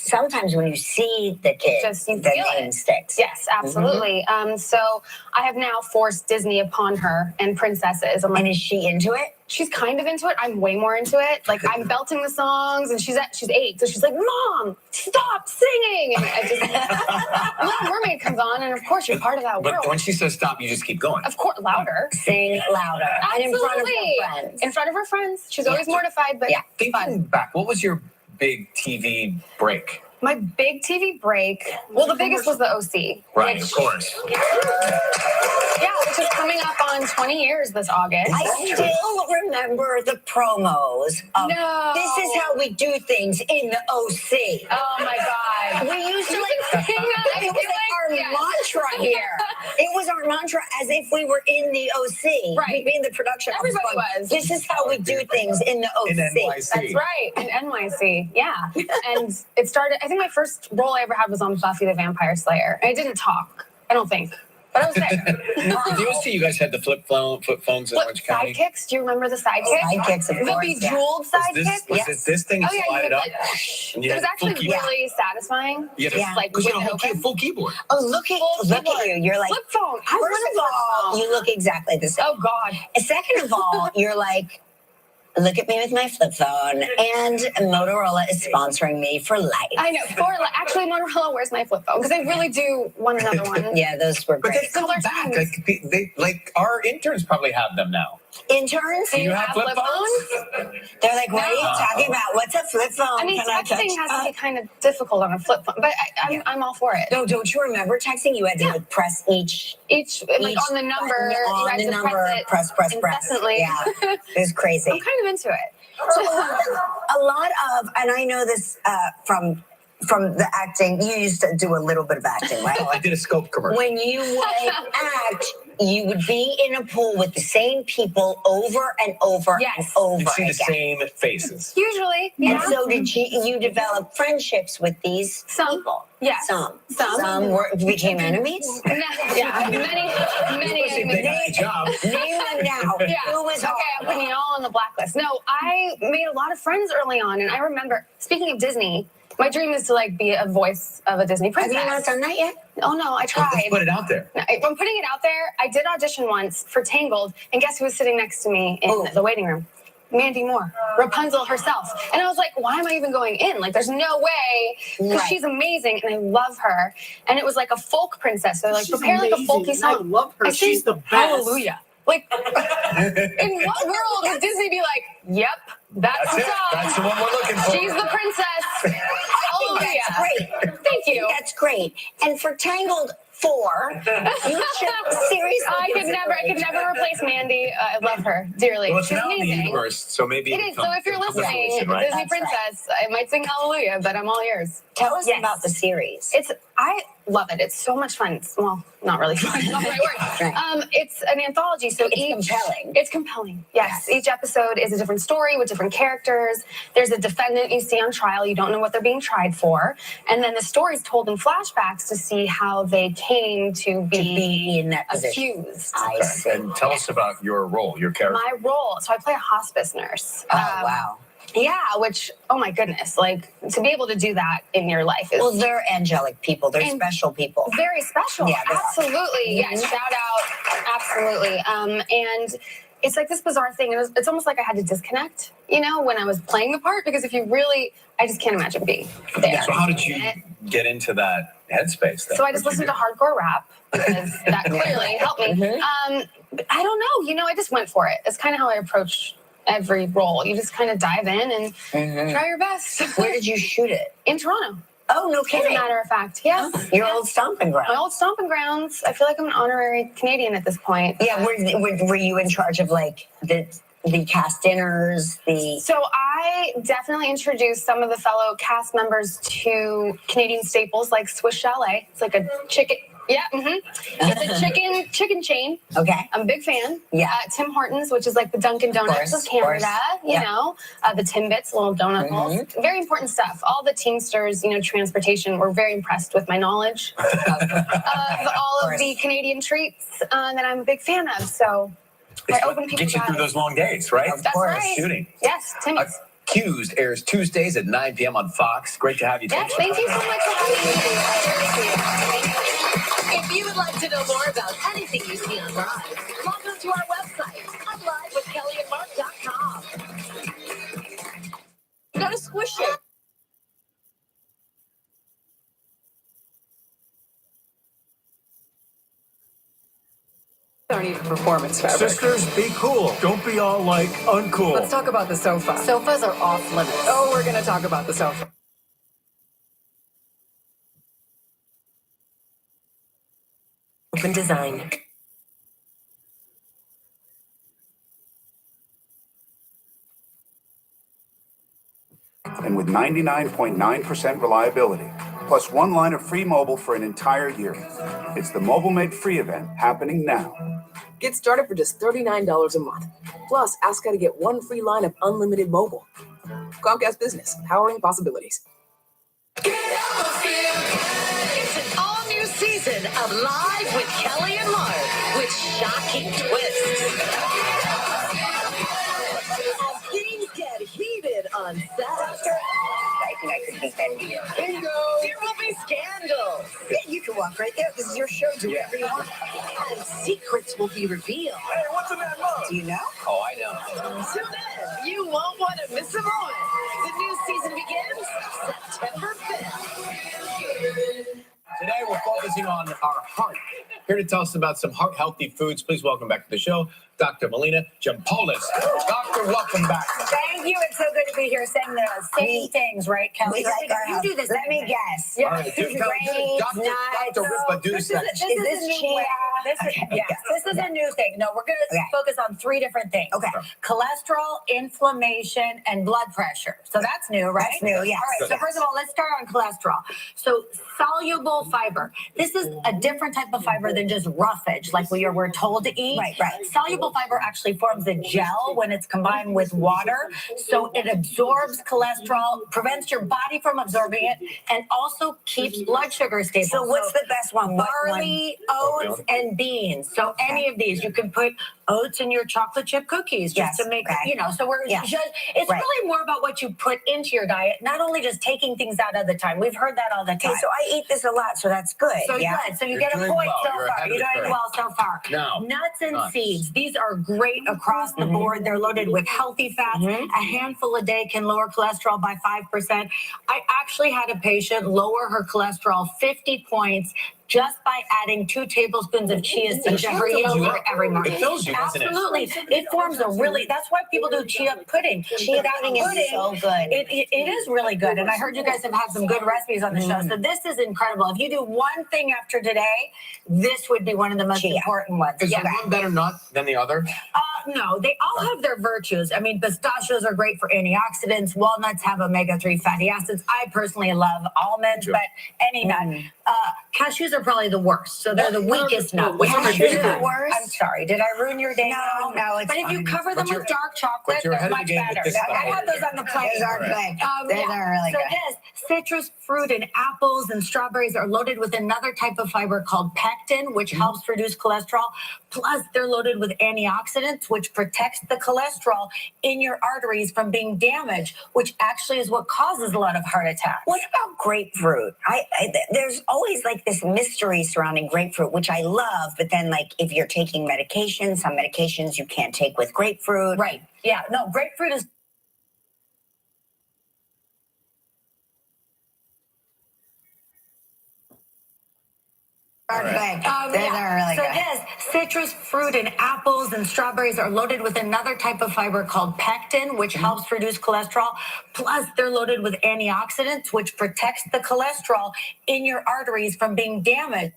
Sometimes when you see the kid, You the feel name it. sticks. Yes, absolutely. So I have now forced Disney upon her and princesses. I'm like, And is she into it? She's kind of into it. I'm way more into it. Like I'm belting the songs, and she's 8, so she's like, "Mom, stop singing!" And I just Little Mermaid comes on, and of course you're part of that but world. when she says stop, you just keep going. Of course, louder. Sing louder. Absolutely. And in front of her friends. In front of her friends. She's always mortified, but Thinking back, what was your big TV break? my big TV break. Well, the biggest was the OC. Right, which- of course. Yeah, which is coming up on 20 years this August. I still remember the promos of No. this is how we do things in the OC. Oh my God. We used to it was our mantra here. It was our mantra as if we were in the OC. Right. We'd be in the production. Everybody office going, was. This is how we do things in the OC. In NYC. That's right, in NYC, yeah. And it started, I think my first role I ever had was on Buffy the Vampire Slayer. I didn't talk, I don't think, but I was there. Did you see you guys had the flip phones in Orange County? Sidekicks, do you remember the sidekicks? Sidekicks, of The course, bejeweled sidekicks? Was it this thing? You Oh yeah, slide you it up. could, and you it was had full actually keyboard. really satisfying. You had Just like because you with had a it whole open. full keyboard. Oh, look at you. You're like, Flip phone. I first wanted of a flip all, phone. you look exactly the same. Oh God. Second of all, you're like, look at me with my flip phone, and Motorola is sponsoring me for life. I know. Actually, Motorola wears my flip phone because I really do want another one. Yeah, those were But great. they've come back. Like our interns probably have them now. Interns? Do you have flip phones? They're like, what are you talking about? What's a flip phone? I mean, Can I touch? texting has to be kind of difficult on a flip phone, but I'm all for it. No, don't you remember texting? You had to like, press each like on the number, button you on had the to number, press. incessantly. Yeah, it was crazy. I'm kind of into it. So a lot of, and I know this from the acting, you used to do a little bit of acting, right? Oh, I did a Scope commercial. When you would act, you would be in a pool with the same people over and over and over You'd see again. the same faces. Usually, yeah. And so did you develop friendships with these people? Yes. Some became enemies? Yeah, many enemies. Name them now. Yeah. Who was okay, I'm putting you all on the blacklist. No, I made a lot of friends early on, and I remember, speaking of Disney, my dream is to like be a voice of a Disney princess. Have you not done that yet? Oh no, I tried. Let's put it out there. I'm putting it out there. I did audition once for Tangled, and guess who was sitting next to me in the waiting room? Mandy Moore, Rapunzel herself. And I was like, why am I even going in? Like, there's no way, because she's amazing, and I love her. And it was like a folk princess, so like She's prepare like a amazing. folky song. I love her. I sing She's the best. Hallelujah. Like, in what world would Disney be like, yep, that's the it. song. That's the one we're looking for. She's the princess. Hallelujah. That's great. Thank you. That's great. And for Tangled 4, you should seriously. I could never replace Mandy. I love her dearly. Well, it's She's now in the amazing. universe, so maybe It is. So if you're listening, right? Disney princess, I might sing Hallelujah, but I'm all yours. Tell us about the series. I love it. It's so much fun. Well, not really fun. Not the right word. Right. It's an anthology, so It's compelling. It's compelling. Yes. Each episode is a different story with different characters. There's a defendant you see on trial. You don't know what they're being tried for, and then the story is told in flashbacks to see how they came to be in that position. accused. I see. And tell us about your role, your character. My role. So I play a hospice nurse. Oh, wow. Yeah, which, oh my goodness, like to be able to do that in your life is. Well, they're angelic people. They're special people. Very special. Yeah, they are. Absolutely. Yeah, shout out. Absolutely. And it's like this bizarre thing. It's almost like I had to disconnect, when I was playing the part, because if you really, I just can't imagine being there. So how did you get into that headspace then? So I just listened to hardcore rap because that clearly helped me. But I don't know. I just went for it. It's kind of how I approach every role. You just kind of dive in and try your best. Where did you shoot it? In Toronto. Oh, no As a kidding. matter of fact, yes. Your old stomping ground. My old stomping grounds. I feel like I'm an honorary Canadian at this point. Yeah, were you in charge of like the the cast dinners, So I definitely introduced some of the fellow cast members to Canadian staples like Swiss Chalet. It's like a chicken. Yeah, it's a chicken chain. Okay. I'm a big fan. Yeah. Tim Hortons, which is like the Dunkin' Donuts of Canada, you know. The Timbits, little donut holes. Very important stuff. All the Teamsters, transportation were very impressed with my knowledge of all of the Canadian treats that I'm a big fan of. So I open people's Get you through eyes. those long days, right? That's right. Shooting. Yes, Timmy's. Accused airs Tuesdays at 9 p.m. on Fox. Great to have you. Yes, thank you so much for having me. If you would like to know more about anything you see on Live, log on to our website at livewithkellyandmark.com. You gotta squish it. Aren't even performance fabric. Sisters, be cool. Don't be all like uncool. Let's talk about the sofa. Sofas are off limits. Oh, we're gonna talk about the sofa. Open design. And with 99.9% reliability, plus 1 line of free mobile for an entire year. It's the Mobile Made Free event happening now. Get started for just $39 a month. Plus, ask how to get 1 free line of unlimited mobile. Comcast Business, powering possibilities. It's an all-new season of Live with Kelly and Mark with shocking twists. As things get heated on set. I think I could beat that here. Bingo! There will be scandals. Yeah, you can walk right there. This is your show. Do whatever you want. And secrets will be revealed. Hey, what's in that mug? Do you know? Oh, I know. Tune in. You won't want to miss a moment. The new season begins September 5th. Today we're focusing on our heart. Here to tell us about some heart-healthy foods. Please welcome back to the show, Dr. Melina Jampolis. Doctor, welcome back. Thank you. It's so good to be here saying the same things, right, Kelly? You do this. Let me guess. All right, Dr. Ripa, do This that. is chia. This is a new thing. No, we're going to focus on 3 different things. Okay. Cholesterol, inflammation, and blood pressure. So that's new, right? That's new, yes. All right. So first of all, let's start on cholesterol. So soluble fiber. This is a different type of fiber than just roughage, like we're told to eat. Right. Soluble fiber actually forms a gel when it's combined with water. So it absorbs cholesterol, prevents your body from absorbing it, and also keeps blood sugar stable. So what's the best one? Barley, oats, and beans. So any of these, you can put oats in your chocolate chip cookies just to make, so we're just, it's really more about what you put into your diet, not only just taking things out of the time. We've heard that all the time. Okay, so I eat this a lot, so that's good. So good. So you get a point so far. You're doing well so far. Now, nuts and seeds. These are great across the board. They're loaded with healthy fats. A handful a day can lower cholesterol by 5%. I actually had a patient lower her cholesterol 50 points just by adding 2 tablespoons of chia seeds every morning. It fills you, doesn't it? Absolutely. It forms a really, that's why people do chia pudding. Chia pudding is so good. It is really good. And I heard you guys have had some good recipes on the show. So this is incredible. If you do one thing after today, this would be one of the most important ones. Is one better nut than the other? No, they all have their virtues. I mean, pistachios are great for antioxidants. Walnuts have omega-3 fatty acids. I personally love almonds, but any nut. Cashews are probably the worst. So they're the weakest nut. Cashews are the worst? I'm sorry. Did I ruin your day? No, it's But if you cover them with dark chocolate, you're they're ahead of the much game with better. this stuff. I have those on the plate. Those are good. Those are really So good. this citrus fruit and apples and strawberries are loaded with another type of fiber called pectin, which helps reduce cholesterol. Plus, they're loaded with antioxidants, which protects the cholesterol in your arteries from being damaged, which actually is what causes a lot of heart attacks. What about grapefruit? There's always like this mystery surrounding grapefruit, which I love. But then, like, if you're taking medication, some medications you can't take with grapefruit. Right. Yeah. No, grapefruit is. They're really So good. this citrus fruit and apples and strawberries are loaded with another type of fiber called pectin, which helps reduce cholesterol. Plus, they're loaded with antioxidants, which protects the cholesterol in your arteries from being damaged.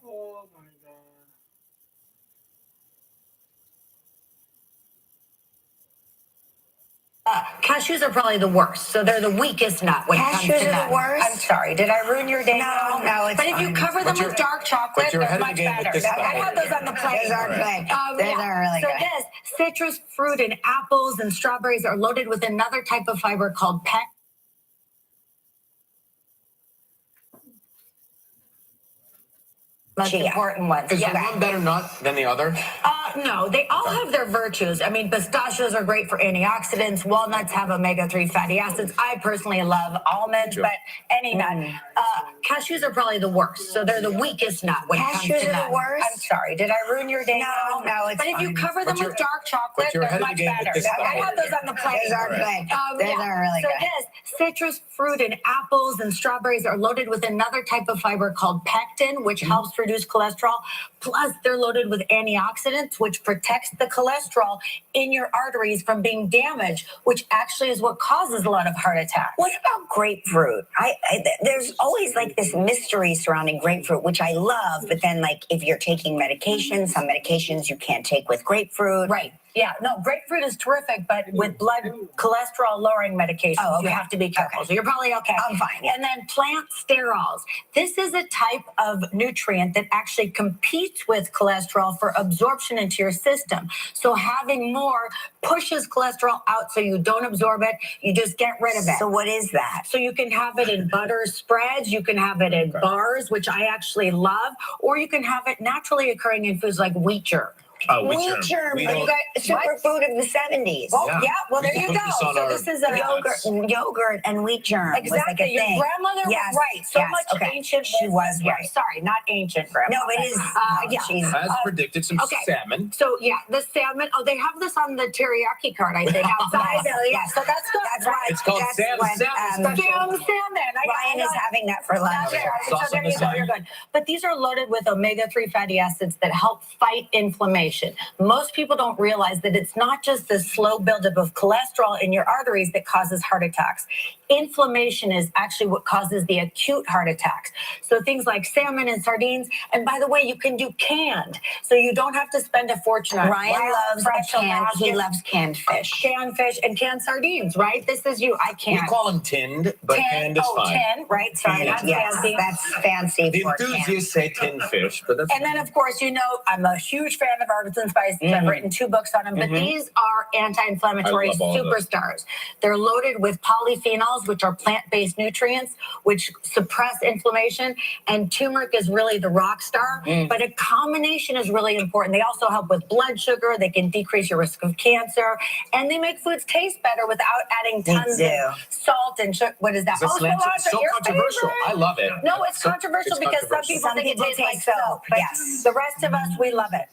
Cashews are probably the worst, so they're the weakest nut when it comes to Cashews are nuts. the worst? I'm sorry, did I ruin your day? No, it's But if you fine. cover them with dark chocolate, you're they're ahead of the much game with better. this stuff I have over those on the plate. Those are good. Those are really so good. this citrus fruit and apples and strawberries are loaded with another type of fiber called pectin. Most important ones. Is one better nut than the other? No, they all have their virtues. I mean, pistachios are great for antioxidants. Walnuts have omega-3 fatty acids. I personally love almonds, but any nut. Cashews are probably the worst, so they're the weakest nut when it comes to Cashews are nuts. the worst? I'm sorry, did I ruin your day? No, it's But if you fine. cover them with dark chocolate, you're they're ahead of much the game with better. this stuff I have over those here. on the plate. Those are good. Those are really so good. this citrus fruit and apples and strawberries are loaded with another type of fiber called pectin, which helps reduce cholesterol. Plus, they're loaded with antioxidants, which protects the cholesterol in your arteries from being damaged, which actually is what causes a lot of heart attacks. What about grapefruit? There's always like this mystery surrounding grapefruit, which I love. But then, like, if you're taking medication, some medications you can't take with grapefruit. Right. Yeah, no, grapefruit is terrific, but with blood cholesterol lowering medications, you have to be careful. So you're probably okay. I'm fine. Yeah. And then plant sterols. This is a type of nutrient that actually competes with cholesterol for absorption into your system. So having more pushes cholesterol out so you don't absorb it. You just get rid of it. So what is that? So you can have it in butter spreads. You can have it in bars, which I actually love. Or you can have it naturally occurring in foods like wheat germ. Wheat germ, superfood of the 70s. Well, well, there you go. So this is a yogurt and wheat germ. Exactly. Was like a Your thing. grandmother was right. So much ancient. She was right. Sorry, not ancient grandmother. No, it is. As predicted, some salmon. So the salmon. Oh, they have this on the teriyaki card, I think, outside. Yes. So that's good. That's right. It's called Sam Salmon. Salmon. Ryan is having that for lunch. So there you go. You're good. But these are loaded with omega-3 fatty acids that help fight inflammation. Most people don't realize that it's not just the slow buildup of cholesterol in your arteries that causes heart attacks. Inflammation is actually what causes the acute heart attacks. So things like salmon and sardines, and by the way, you can do canned, so you don't have to spend a fortune on Ryan loves canned. He loves canned fish. Canned fish and canned sardines, right? This is you. I can't. We call them tinned, but canned is fine. Tin, right? Sorry, not fancy. That's fancy. The enthusiasts say tinned fish, but that's. And then, of course, I'm a huge fan of herbs and spices. I've written 2 books on them, but these are anti-inflammatory superstars. They're loaded with polyphenols, which are plant-based nutrients, which suppress inflammation. And turmeric is really the rock star, but a combination is really important. They also help with blood sugar. They can decrease your risk of cancer, and they make foods taste better without adding tons of salt and sugar. What is that? So controversial. I love it. No, it's controversial because some people think it tastes like soap. But the rest of us, we love it.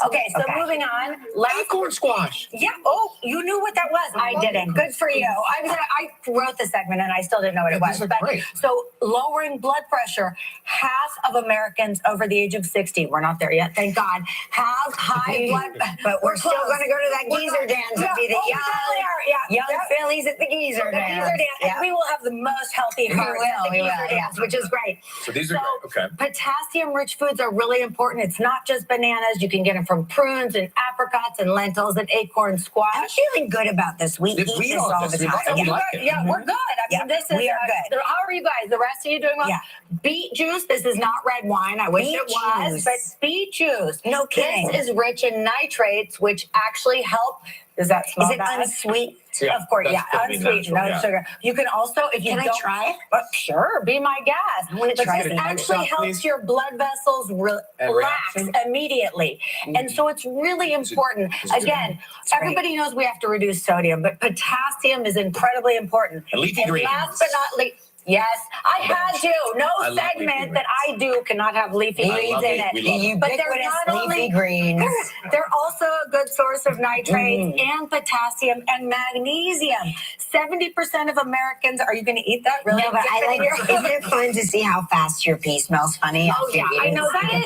Okay, so moving on. Acorn squash. Yeah. Oh, you knew what that was. I didn't. Good for you. I wrote the segment and I still didn't know what it was. But so lowering blood pressure, half of Americans over the age of 60, we're not there yet, thank God, have high blood. But we're still going to go to that geezer dance and be the young fillies at the geezer dance. And we will have the most healthy hearts at the geezer dance, which is great. So these are great. Okay. Potassium-rich foods are really important. It's not just bananas. You can get them from prunes and apricots and lentils and acorn squash. I'm feeling good about this. We eat this all the time. Yeah, we're good. I mean, this is we are good. How are you guys? The rest of you doing well? Yeah. Beet juice. This is not red wine. I wish it was, but beet juice. No kidding. This is rich in nitrates, which actually help. Does that smell bad? Is it unsweet? Yeah, of course, unsweet, no sugar. You can also, if you can I try it? Sure, be my guest. I want to try it. This actually helps your blood vessels relax immediately, and so it's really important. Again, everybody knows we have to reduce sodium, but potassium is incredibly important. And leafy greens. Last but not least. Yes, I had to. No segment that I do cannot have leafy greens in it. But they're not only greens. They're also a good source of nitrates and potassium and magnesium. 70% of Americans. Are you going to eat that? Really? No, but I like. Isn't it fun to see how fast your pee smells funny? Oh yeah, I know that.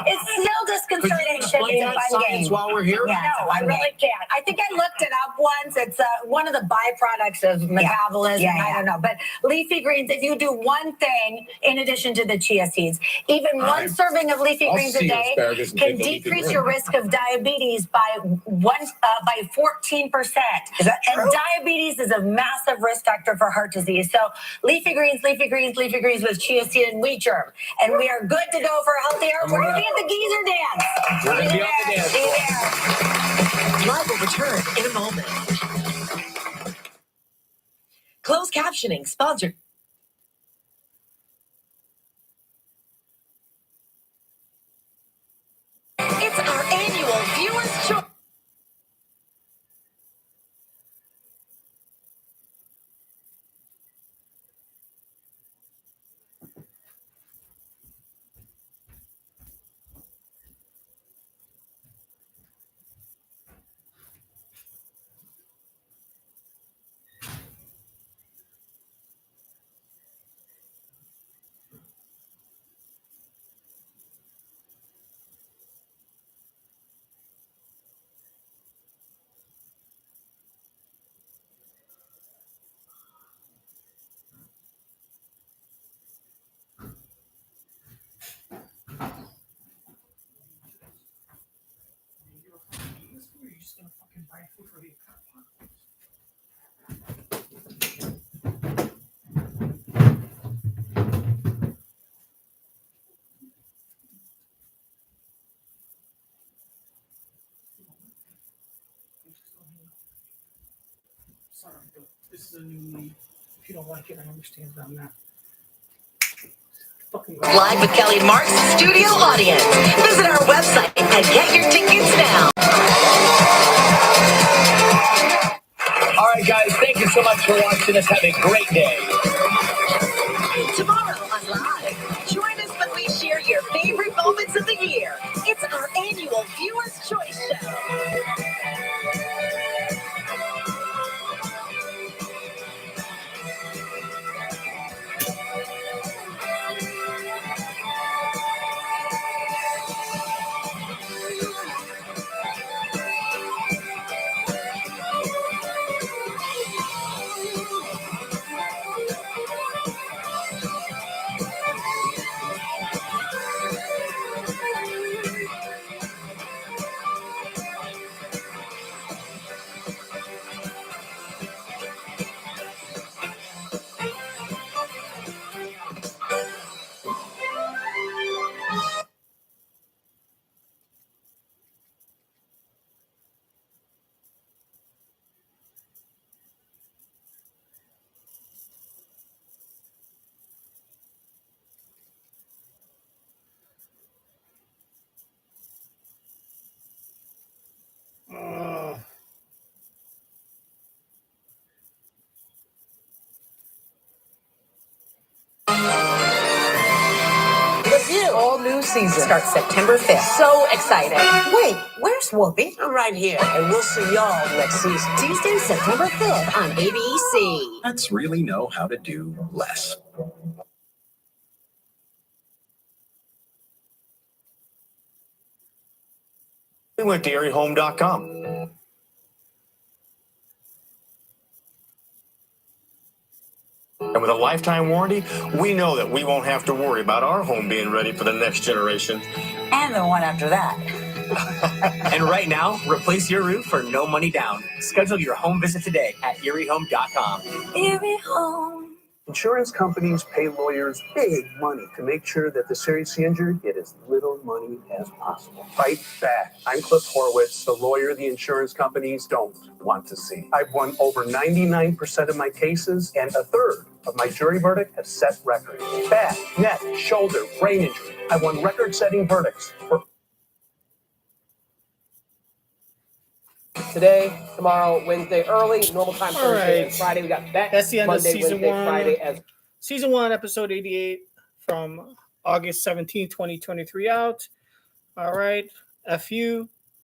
It still disconcerting should explain be a that fun science game. while we're here? Yeah, no, I really can't. I think I looked it up once. It's one of the byproducts of metabolism. I don't know. But leafy greens, if you do one thing in addition to the chia seeds, even one serving of leafy greens a day can decrease your risk of diabetes by 14%. Is that true? And diabetes is a massive risk factor for heart disease. So leafy greens with chia seed and wheat germ. And we are good to go for a healthy heart. We're going to be at the geezer dance. We're going to be on the dance floor. Live will return in a moment. Closed captioning sponsored. It's our annual Viewers' Choice. Sorry, this is a new me. If you don't like it, I understand, but I'm not. Live with Kelly Mark's studio audience. Visit our website and get your tickets now. All right, guys, thank you so much for watching us. Have a great day. Tomorrow on Live, join us when we share your favorite moments of the year. It's our annual Viewers' Choice Show. All new season starts September 5th. So excited. Wait, where's Whoopi? I'm right here, and we'll see y'all next season. Tuesday, September 5th on ABC. Let's really know how to do less. We went to ErieHome.com. And with a lifetime warranty, we know that we won't have to worry about our home being ready for the next generation. And the one after that. And right now, replace your roof for no money down. Schedule your home visit today at ErieHome.com. Erie Home. Insurance companies pay lawyers big money to make sure that the seriously injured get as little money as possible. Fight back. I'm Cliff Horwitz, the lawyer the insurance companies don't want to see. I've won over 99% of my cases, and a third of my jury verdict have set records. Back, neck, shoulder, brain injury. I won record-setting verdicts for Today, tomorrow, Wednesday early, normal time Thursday and right. Friday. We got that. That's the end Monday, of season Wednesday, one. Friday as Season 1, episode 88 from August 17, 2023 out. All right. F you.